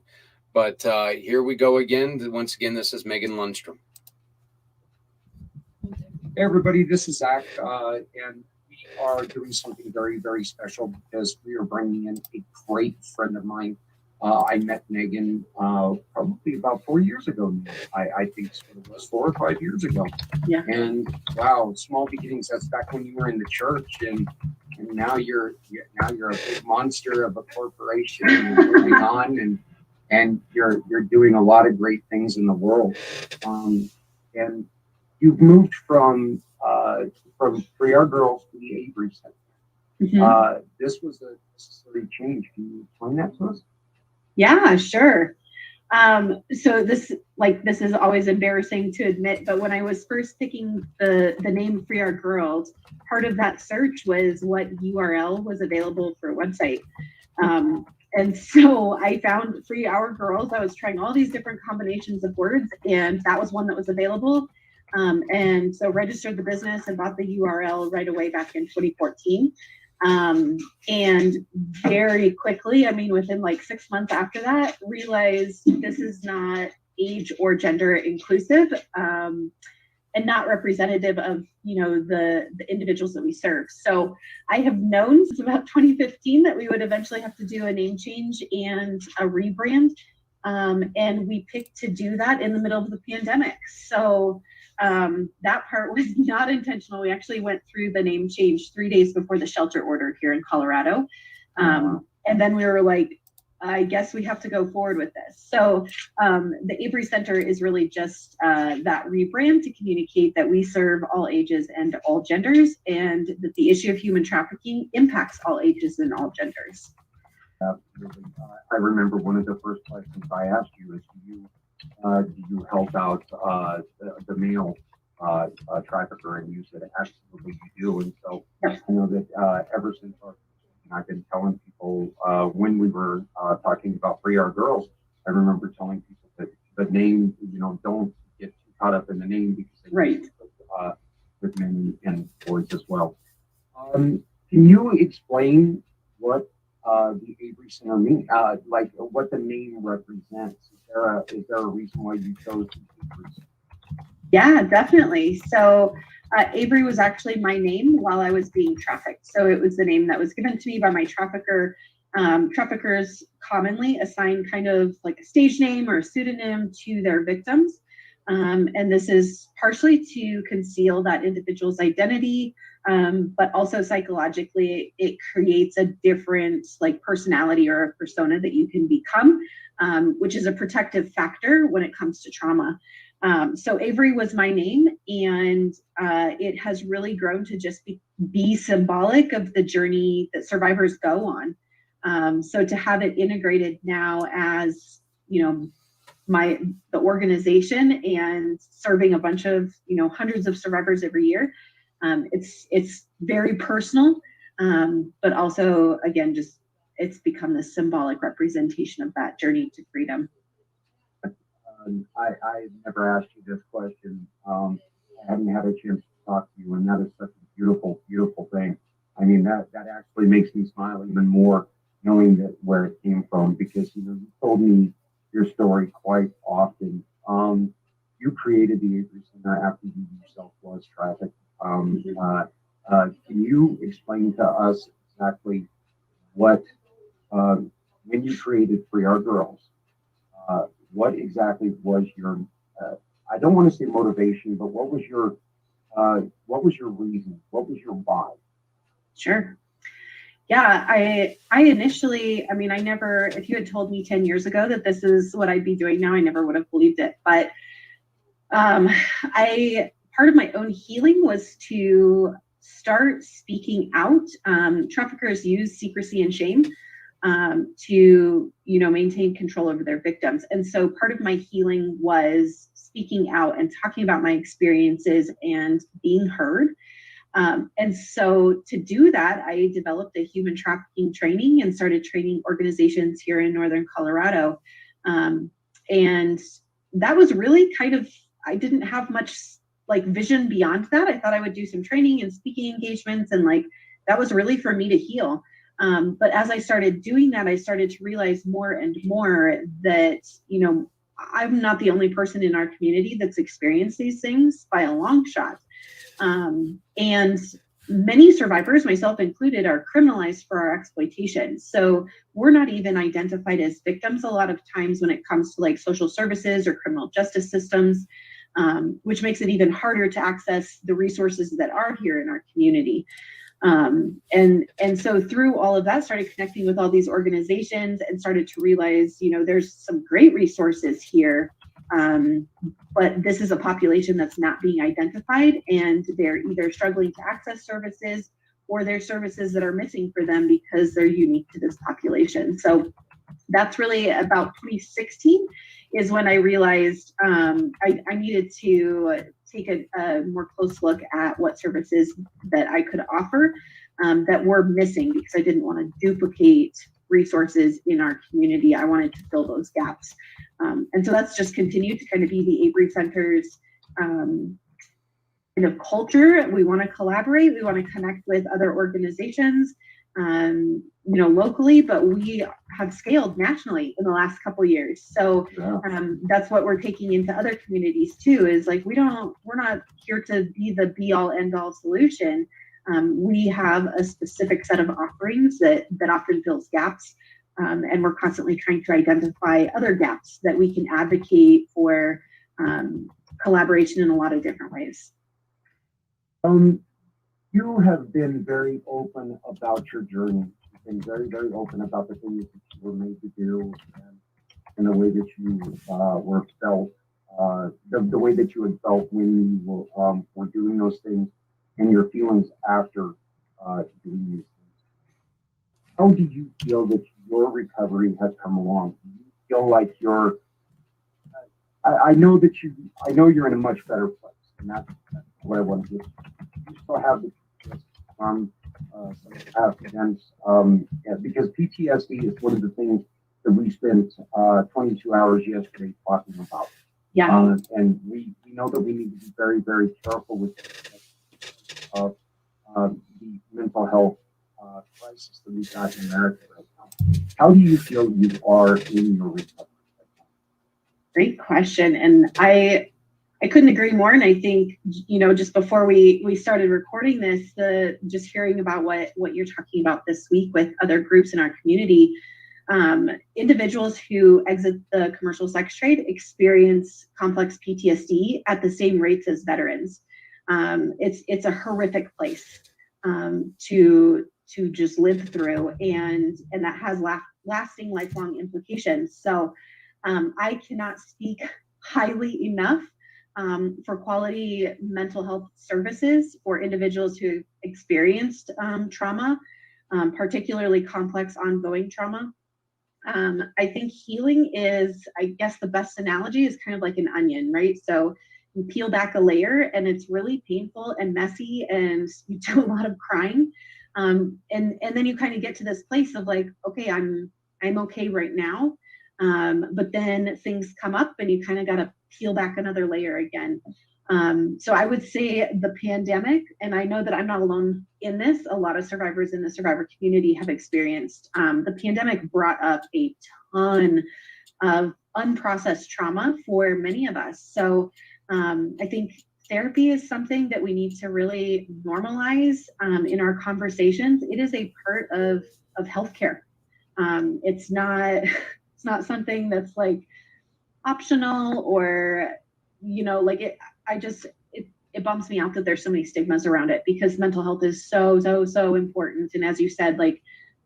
but here we go again. Once again, this is Megan Lundstrom. Hey everybody, this is Zach, and we are doing something very, very special because we are bringing in a great friend of mine. I met Megan probably about 4 years ago now. I think it was 4 or 5 years ago. Yeah. And wow, small beginnings. That's back when you were in the church, and now you're a big monster of a corporation and you're moving on, and you're doing a lot of great things in the world. And you've moved from 3R Girls to the Avery Center. Mm-hmm. This was a necessary change. Can you explain that to us? Yeah, sure. So this is always embarrassing to admit, but when I was first picking the name Free Our Girls, part of that search was what URL was available for a website. And so I found Free Our Girls. I was trying all these different combinations of words, and that was one that was available. And so registered the business and bought the URL right away back in 2014. And very quickly, I mean, within like 6 months after that, realized this is not age or gender inclusive, and not representative of, the individuals that we serve. So I have known since about 2015 that we would eventually have to do a name change and a rebrand. And we picked to do that in the middle of the pandemic. So that part was not intentional. We actually went through the name change 3 days before the shelter order here in Colorado. And then we were like, I guess we have to go forward with this. So the Avery Center is really just that rebrand to communicate that we serve all ages and all genders, and that the issue of human trafficking impacts all ages and all genders. Absolutely. I remember one of the first questions I asked you is, do you help out the male trafficker? And you said, absolutely you do. And so I know that ever since I've been telling people when we were talking about Free Our Girls, I remember telling people that the name, don't get too caught up in the name, because they with men and boys as well. Can you explain what the Avery Center means, like what the name represents? Is there a reason why you chose Avery? Yeah, definitely. So Avery was actually my name while I was being trafficked. So it was the name that was given to me by my trafficker. Traffickers commonly assign kind of like a stage name or a pseudonym to their victims. And this is partially to conceal that individual's identity, but also psychologically, it creates a different like personality or a persona that you can become, which is a protective factor when it comes to trauma. So Avery was my name, and it has really grown to just be symbolic of the journey that survivors go on. So to have it integrated now as, the organization and serving a bunch of, hundreds of survivors every year, it's very personal, but also, again, just it's become this symbolic representation of that journey to freedom. I never asked you this question. I hadn't had a chance to talk to you, and that is such a beautiful, beautiful thing. I mean, that actually makes me smile even more, knowing that where it came from, because you told me your story quite often. You created the Avery Center after you yourself was trafficked. Can you explain to us exactly what, when you created Free Our Girls, what exactly was your, I don't want to say motivation, but what was your reason? What was your why? Sure. Yeah, I initially, I never, if you had told me 10 years ago that this is what I'd be doing now, I never would have believed it. But part of my own healing was to start speaking out. Traffickers use secrecy and shame to, maintain control over their victims. And so part of my healing was speaking out and talking about my experiences and being heard. And so to do that, I developed a human trafficking training and started training organizations here in Northern Colorado. And that was really kind of, I didn't have much like vision beyond that. I thought I would do some training and speaking engagements, and like that was really for me to heal. But as I started doing that, I started to realize more and more that, I'm not the only person in our community that's experienced these things by a long shot. And many survivors, myself included, are criminalized for our exploitation. So we're not even identified as victims a lot of times when it comes to like social services or criminal justice systems, which makes it even harder to access the resources that are here in our community. And so through all of that, started connecting with all these organizations and started to realize, there's some great resources here. But this is a population that's not being identified, and they're either struggling to access services, or there's services that are missing for them because they're unique to this population. So that's really about 2016 is when I realized I needed to take a more close look at what services that I could offer that were missing, because I didn't want to duplicate resources in our community. I wanted to fill those gaps. And so that's just continued to kind of be the Avery Center's kind of culture. We want to collaborate. We want to connect with other organizations, locally, but we have scaled nationally in the last couple of years. So that's what we're taking into other communities too, is like, we're not here to be the be all end all solution. We have a specific set of offerings that often fills gaps. And we're constantly trying to identify other gaps that we can advocate for collaboration in a lot of different ways. You have been very open about your journey. You've been very, very open about the things that you were made to do, and the way that you were felt, the way that you had felt when you were doing those things, and your feelings after doing these things. How do you feel that your recovery has come along? Do you feel like you're? I know you're in a much better place, and that's what I want to do. You still have the some past events, because PTSD is one of the things that we spent 22 hours yesterday talking about. Yeah. And we know that we need to be very, very careful with the mental health crisis that we've got in America right now. How do you feel you are in your recovery right now? Great question. And I couldn't agree more. And I think, just before we started recording this, just hearing about what you're talking about this week with other groups in our community, individuals who exit the commercial sex trade experience complex PTSD at the same rates as veterans. It's a horrific place to just live through, and that has lasting lifelong implications. So I cannot speak highly enough for quality mental health services for individuals who experienced trauma, particularly complex ongoing trauma. I think healing is, I guess the best analogy is kind of like an onion, right? So you peel back a layer and it's really painful and messy, and you do a lot of crying. And then you kind of get to this place of like, okay, I'm okay right now. But then things come up and you kind of got to peel back another layer again. So I would say the pandemic, and I know that I'm not alone in this, a lot of survivors in the survivor community have experienced, the pandemic brought up a ton of unprocessed trauma for many of us. So I think therapy is something that we need to really normalize in our conversations. It is a part of healthcare. It's not something that's like optional or, it bumps me out that there's so many stigmas around it, because mental health is so important. And as you said,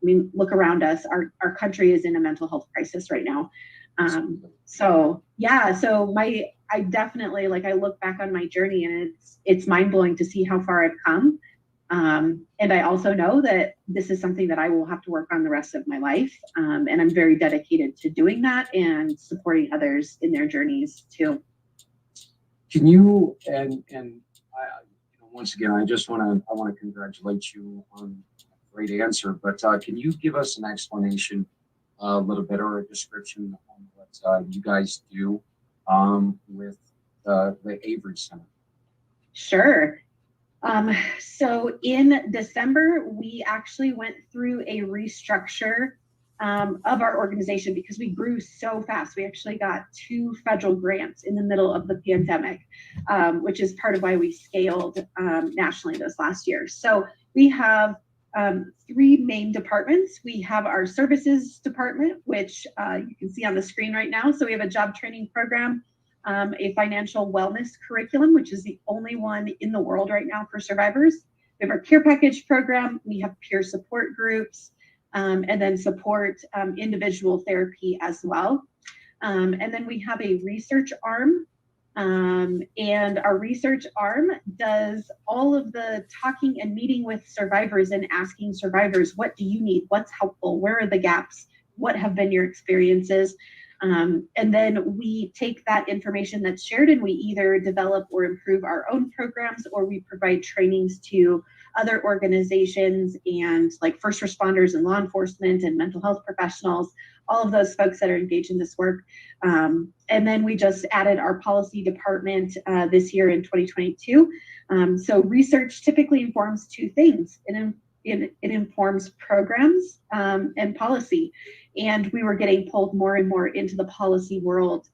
look around us, our country is in a mental health crisis right now. I definitely, I look back on my journey and it's mind blowing to see how far I've come. And I also know that this is something that I will have to work on the rest of my life. And I'm very dedicated to doing that and supporting others in their journeys too. Can you, once again, I want to congratulate you on a great answer, but can you give us an explanation, a little bit, or a description on what you guys do with the Avery Center? Sure. So in December, we actually went through a restructure of our organization because we grew so fast. We actually got 2 federal grants in the middle of the pandemic, which is part of why we scaled nationally this last year. So we have 3 main departments. We have our services department, which you can see on the screen right now. So we have a job training program, a financial wellness curriculum, which is the only one in the world right now for survivors. We have our care package program. We have peer support groups, and then support individual therapy as well. And then we have a research arm. And our research arm does all of the talking and meeting with survivors and asking survivors, what do you need? What's helpful? Where are the gaps? What have been your experiences? And then we take that information that's shared and we either develop or improve our own programs, or we provide trainings to other organizations and like first responders and law enforcement and mental health professionals, all of those folks that are engaged in this work. And then we just added our policy department this year in 2022. So research typically informs two things. It informs programs and policy. And we were getting pulled more and more into the policy world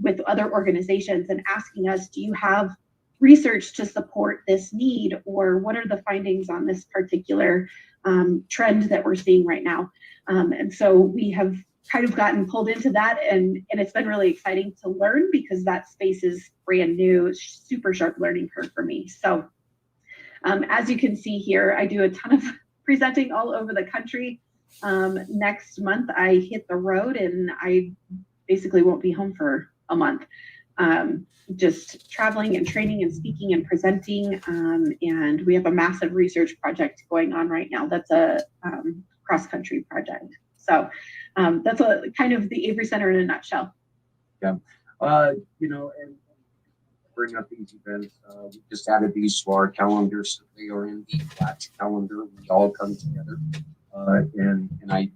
with other organizations and asking us, do you have research to support this need, or what are the findings on this particular trend that we're seeing right now? And so we have kind of gotten pulled into that, and it's been really exciting to learn because that space is brand new, super sharp learning curve for me. So as you can see here, I do a ton of presenting all over the country. Next month I hit the road and I basically won't be home for a month. Just traveling and training and speaking and presenting. And we have a massive research project going on right now. That's a cross-country project. So that's a kind of the Avery Center in a nutshell. Yeah. And bring up these events. We just added these to our calendar, so they are in the pACT calendar. We all come together. And I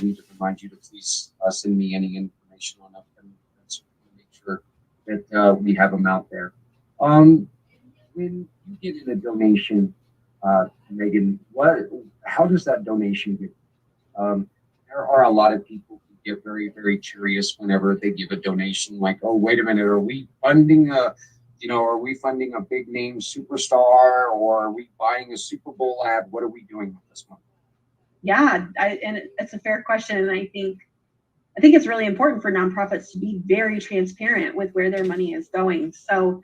need to remind you to please send me any information on them. Let's make sure that we have them out there. When you get in a donation, Megan, how does that donation get? There are a lot of people who get very, very curious whenever they give a donation. Like, oh, wait a minute, are we funding a big name superstar, or are we buying a Super Bowl ad? What are we doing with this money? Yeah, and it's a fair question, and I think it's really important for nonprofits to be very transparent with where their money is going. So,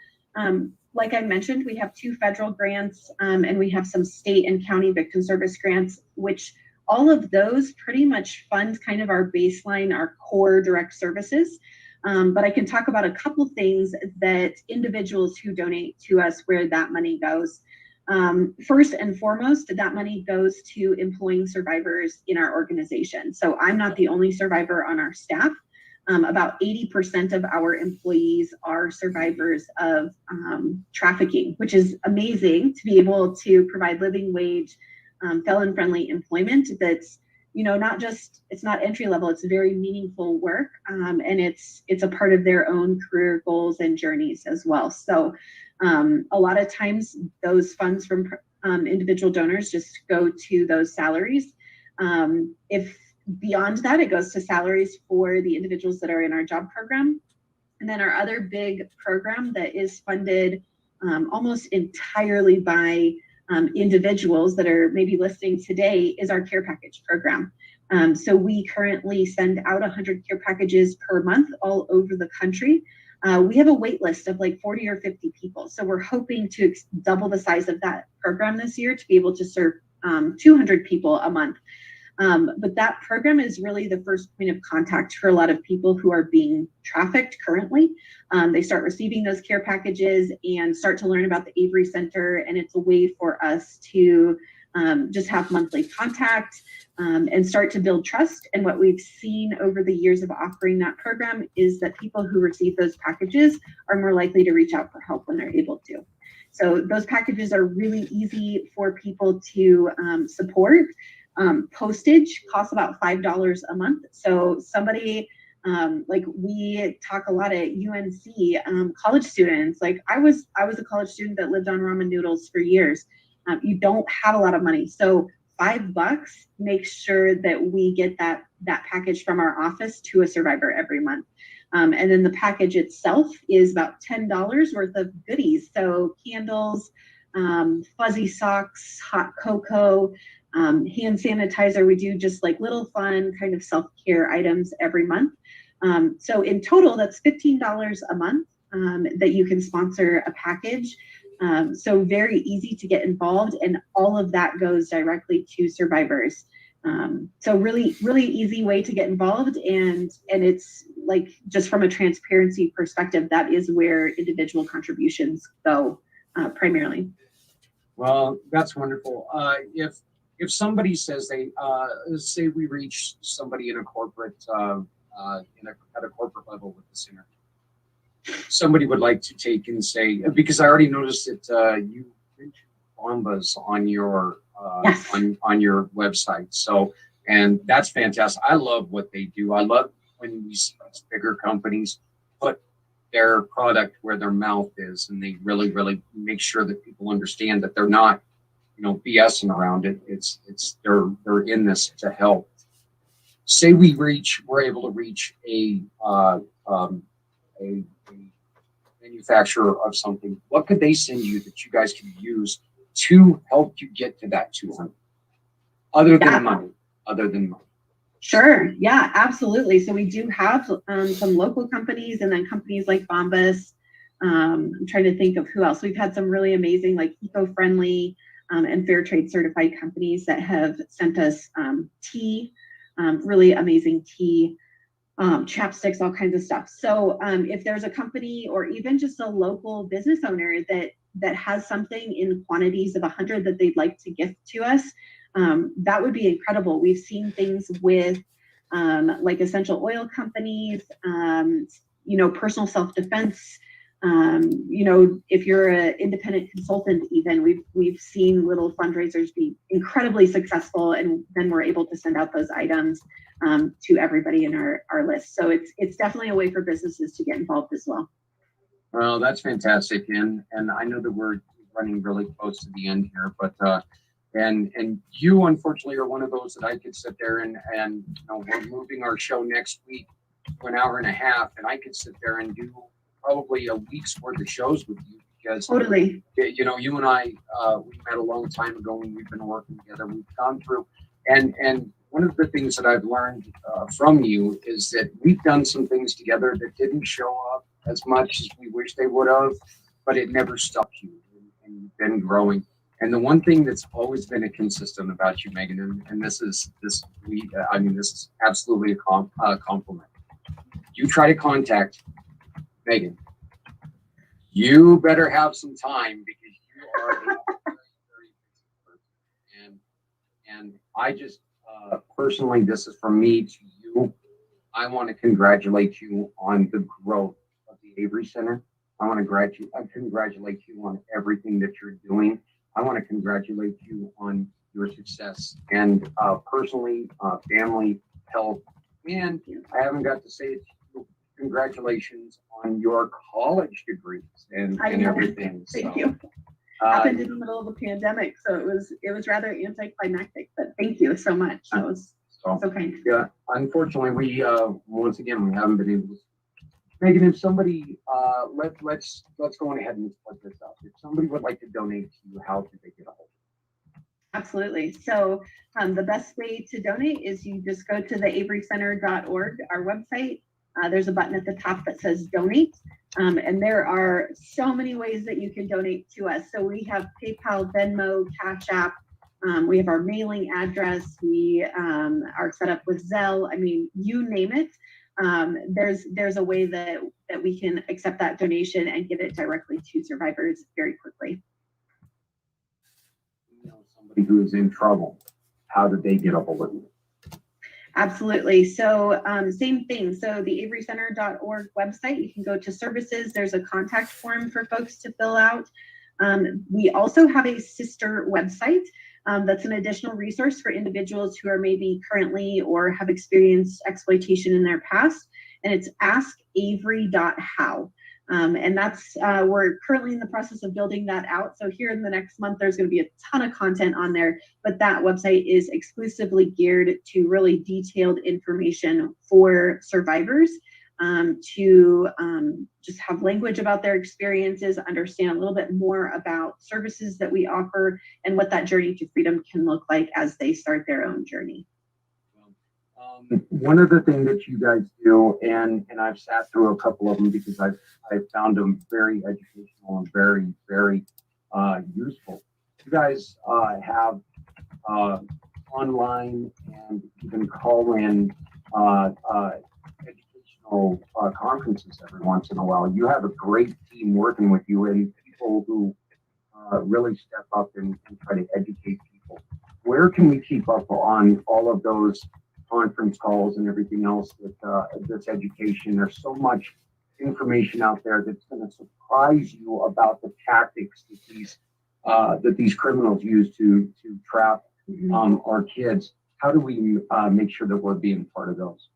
like I mentioned, we have 2 federal grants, and we have some state and county victim service grants, which all of those pretty much fund kind of our baseline, our core direct services. But I can talk about a couple things that individuals who donate to us, where that money goes. First and foremost, that money goes to employing survivors in our organization. So I'm not the only survivor on our staff. About 80% of our employees are survivors of trafficking, which is amazing to be able to provide living wage, felon-friendly employment that's, it's not entry level, it's very meaningful work, and it's a part of their own career goals and journeys as well. So a lot of times those funds from individual donors just go to those salaries. If beyond that, it goes to salaries for the individuals that are in our job program. And then our other big program that is funded almost entirely by individuals that are maybe listening today is our care package program. So we currently send out 100 care packages per month all over the country. We have a wait list of like 40 or 50 people. So we're hoping to double the size of that program this year to be able to serve 200 people a month. But that program is really the first point of contact for a lot of people who are being trafficked currently. They start receiving those care packages and start to learn about the Avery Center. And it's a way for us to just have monthly contact and start to build trust. And what we've seen over the years of offering that program is that people who receive those packages are more likely to reach out for help when they're able to. So those packages are really easy for people to support. Postage costs about $5 a month. So somebody, like we talk a lot at UNC, college students, like I was a college student that lived on ramen noodles for years. You don't have a lot of money. So $5 makes sure that we get that package from our office to a survivor every month. And then the package itself is about $10 worth of goodies. So candles, fuzzy socks, hot cocoa, hand sanitizer. We do just like little fun kind of self-care items every month. So in total, that's $15 a month that you can sponsor a package. So very easy to get involved, and all of that goes directly to survivors. So really, really easy way to get involved, and it's like just from a transparency perspective, that is where individual contributions go primarily. Well, that's wonderful. If somebody says they say we reach somebody in a corporate at a corporate level with the center. Somebody would like to take and say, because I already noticed that you mentioned Bombas on your Yes. on your website. So, and that's fantastic. I love what they do. I love when these bigger companies put their product where their mouth is, and they really, really make sure that people understand that they're not, BSing around it. It's they're in this to help. Say we're able to reach a manufacturer of something. What could they send you that you guys could use to help you get to that 200? Other than money. Sure. Yeah, absolutely. So we do have some local companies, and then companies like Bombas. I'm trying to think of who else. We've had some really amazing, like eco-friendly and fair trade certified companies that have sent us tea, really amazing tea, chapsticks, all kinds of stuff. So if there's a company or even just a local business owner that has something in quantities of 100 that they'd like to gift to us, that would be incredible. We've seen things with like essential oil companies, personal self-defense. If you're an independent consultant, even we've seen little fundraisers be incredibly successful, and then we're able to send out those items to everybody in our list. So it's definitely a way for businesses to get involved as well. Well, that's fantastic, and I know that we're running really close to the end here, but and you unfortunately are one of those that I could sit there and we're moving our show next week to an hour and a half, and I could sit there and do probably a week's worth of shows with you, because Totally. You and I we met a long time ago, and we've been working together. We've gone through, and one of the things that I've learned from you is that we've done some things together that didn't show up as much as we wish they would have, but it never stopped you, and you've been growing. And the one thing that's always been a consistent about you, Megan, and this is absolutely a compliment. You try to contact Megan, you better have some time, because you are a very, very busy person. And I just personally, this is from me to you. I want to congratulate you on the growth of the Avery Center. I want to congratulate you on everything that you're doing. I want to congratulate you on your success, and personally, family, health, and I haven't got to say it. Congratulations on your college degrees and everything. Thank you. Happened in the middle of a pandemic, so it was rather anticlimactic. But thank you so much. That was so kind. Yeah, unfortunately, we once again we haven't been able to. Megan, if somebody let's go on ahead and split this up. If somebody would like to donate to you, how do they get a hold of you? Absolutely. So the best way to donate is you just go to the averycenter.org, our website. There's a button at the top that says donate. And there are so many ways that you can donate to us. So we have PayPal, Venmo, Cash App. We have our mailing address. We are set up with Zelle. I mean, you name it. There's a way that we can accept that donation and get it directly to survivors very quickly. Somebody who is in trouble, how do they get a hold of you? Absolutely. So same thing. So the averycenter.org website, you can go to services. There's a contact form for folks to fill out. We also have a sister website that's an additional resource for individuals who are maybe currently or have experienced exploitation in their past. And it's askavery.how. And that's, we're currently in the process of building that out. So here in the next month, there's going to be a ton of content on there, but that website is exclusively geared to really detailed information for survivors to just have language about their experiences, understand a little bit more about services that we offer and what that journey to freedom can look like as they start their own journey. One of the things that you guys do, and I've sat through a couple of them because I've found them very educational and very, very useful. You guys have online and even call-in educational conferences every once in a while. You have a great team working with you and people who really step up and try to educate people. Where can we keep up on all of those conference calls and everything else with this education. There's so much information out there that's going to surprise you about the tactics that these criminals use to trap our kids. How do we make sure that we're being part of those?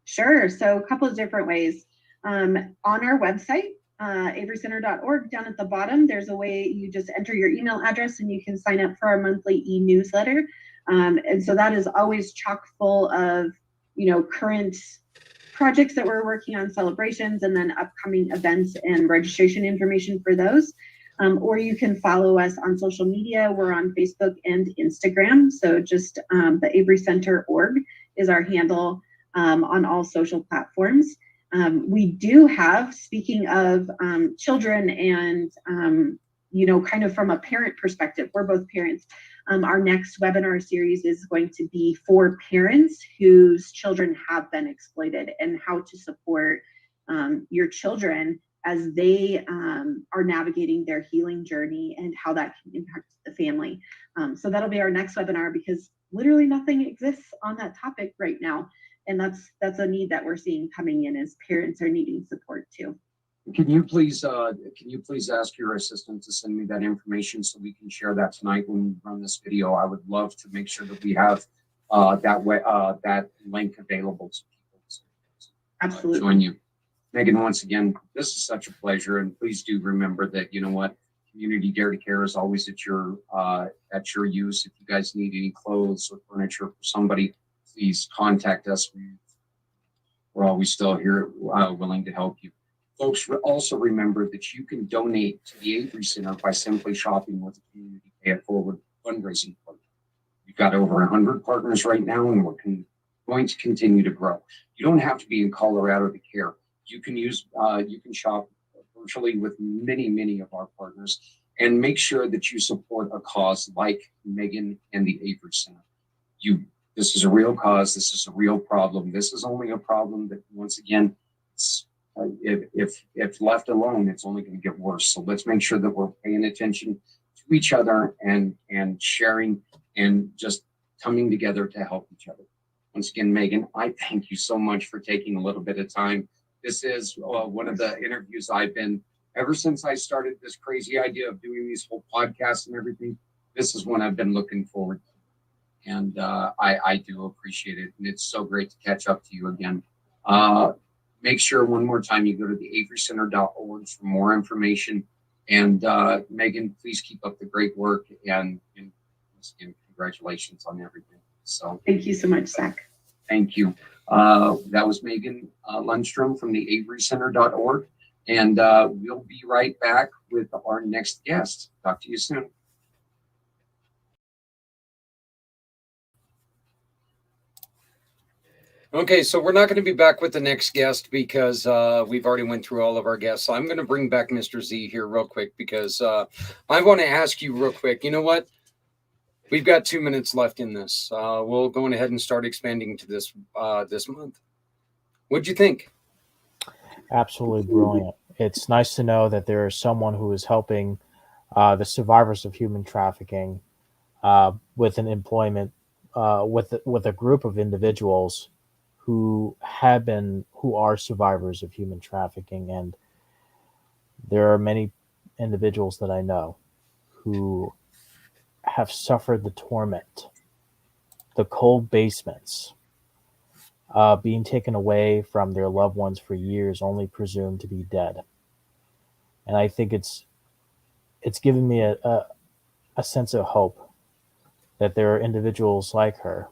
Sure. So a couple of different ways. On our website, averycenter.org, down at the bottom, there's a way you just enter your email address and you can sign up for our monthly e-newsletter. And so that is always chock full of, current projects that we're working on, celebrations, and then upcoming events and registration information for those. Or you can follow us on social media. We're on Facebook and Instagram. So just the Avery Center org is our handle on all social platforms. We do have, speaking of children and, kind of from a parent perspective, we're both parents. Our next webinar series is going to be for parents whose children have been exploited, and how to support your children as they are navigating their healing journey, and how that can impact the family. So that'll be our next webinar, because literally nothing exists on that topic right now. And that's a need that we're seeing coming in, as parents are needing support too. Can you please ask your assistant to send me that information so we can share that tonight when we run this video? I would love to make sure that we have that link available to people to Absolutely. join you. Megan, once again, this is such a pleasure, and please do remember that, Community Dare to Care is always at your use. If you guys need any clothes or furniture for somebody, please contact us. We're always still here, willing to help you. Folks, also remember that you can donate to the Avery Center by simply shopping with the Community Pay It Forward fundraising program. We've got over 100 partners right now, and we're going to continue to grow. You don't have to be in Colorado to care. You can shop virtually with many of our partners, and make sure that you support a cause like Megan and the Avery Center. This is a real cause. This is a real problem. This is only a problem that, once again, if left alone, it's only going to get worse. So let's make sure that we're paying attention to each other and sharing and just coming together to help each other. Once again, Megan, I thank you so much for taking a little bit of time. This is one of the interviews I've been, ever since I started this crazy idea of doing these whole podcasts and everything, this is one I've been looking forward to. And I do appreciate it. And it's so great to catch up to you again. Make sure one more time you go to the averycenter.org for more information. And Megan, please keep up the great work. And once again, congratulations on everything. So thank you so much, Zach. Thank you. That was Megan Lundstrom from the averycenter.org. And we'll be right back with our next guest. Talk to you soon. Okay, so we're not going to be back with the next guest because we've already went through all of our guests. So I'm going to bring back Mr. Z here real quick because I want to ask you real quick. You know what? We've got 2 minutes left in this. We'll go ahead and start expanding to this month. What'd you think? Absolutely brilliant. It's nice to know that there is someone who is helping the survivors of human trafficking with an employment with a group of individuals who are survivors of human trafficking. And there are many individuals that I know who have suffered the torment, the cold basements, being taken away from their loved ones for years, only presumed to be dead. And I think it's given me a sense of hope that there are individuals like her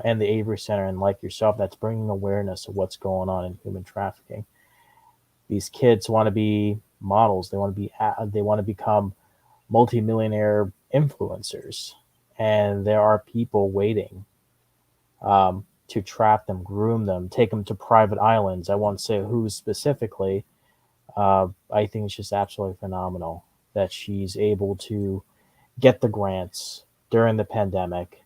and the Avery Center and like yourself that's bringing awareness of what's going on in human trafficking. These kids want to be models. They want to become multimillionaire influencers, and there are people waiting to trap them, groom them, take them to private islands. I won't say who specifically. I think it's just absolutely phenomenal that she's able to get the grants during the pandemic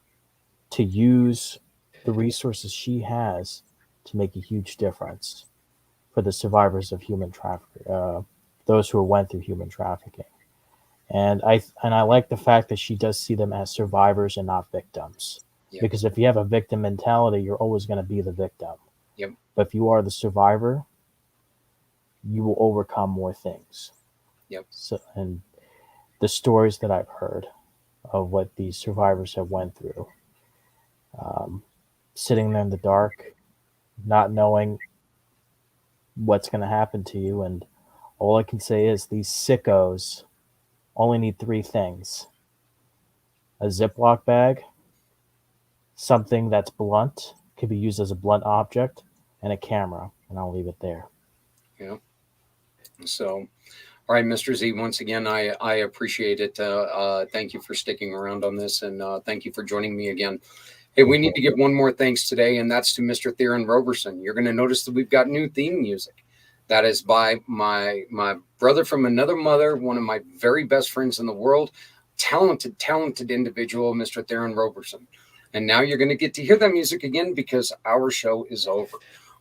to use the resources she has to make a huge difference for the survivors of human trafficking, those who went through human trafficking. And I like the fact that she does see them as survivors and not victims. Yep. Because if you have a victim mentality, you're always going to be the victim. Yep. But if you are the survivor, you will overcome more things. Yep. So, and the stories that I've heard of what these survivors have went through, sitting there in the dark, not knowing what's going to happen to you. And all I can say is these sickos only need 3 things: a Ziploc bag, something that's blunt, could be used as a blunt object, and a camera. And I'll leave it there. Yeah. So, all right, Mr. Z, once again, I appreciate it. Thank you for sticking around on this, and thank you for joining me again. Hey, we need to give one more thanks today, and that's to Mr. Theron Roberson. You're going to notice that we've got new theme music. That is by my brother from another mother, one of my very best friends in the world, talented individual, Mr. Theron Roberson. And now you're going to get to hear that music again because our show is over.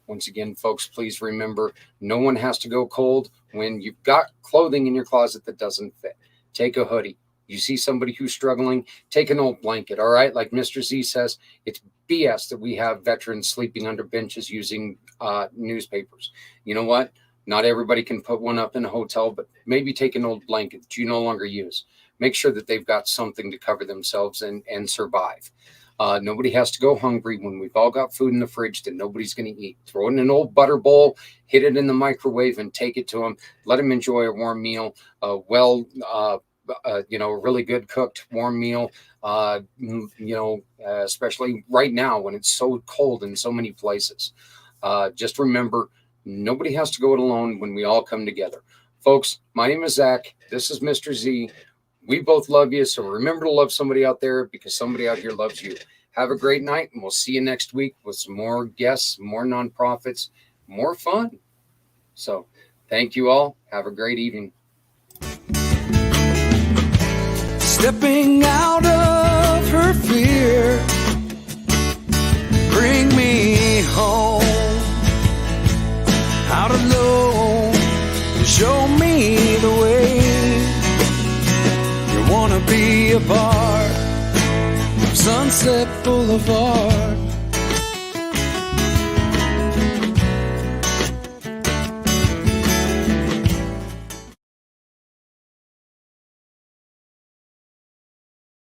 Once again, folks, please remember, no one has to go cold. When you've got clothing in your closet that doesn't fit, take a hoodie. You see somebody who's struggling, take an old blanket, all right? Like Mr. Z says, it's BS that we have veterans sleeping under benches using newspapers. You know what? Not everybody can put one up in a hotel, but maybe take an old blanket that you no longer use. Make sure that they've got something to cover themselves and survive. Nobody has to go hungry when we've all got food in the fridge that nobody's going to eat. Throw it in an old butter bowl, hit it in the microwave, and take it to them. Let them enjoy a warm meal, really good cooked warm meal, especially right now when it's so cold in so many places. Just remember, nobody has to go it alone when we all come together. Folks, my name is Zach. This is Mr. Z. We both love you, so remember to love somebody out there because somebody out here loves you. Have a great night, and we'll see you next week with some more guests, more nonprofits, more fun. So thank you all. Have a great evening. Stepping out of her fear, bring me home, out alone, show me the way. You wanna be a part of Sunset Boulevard.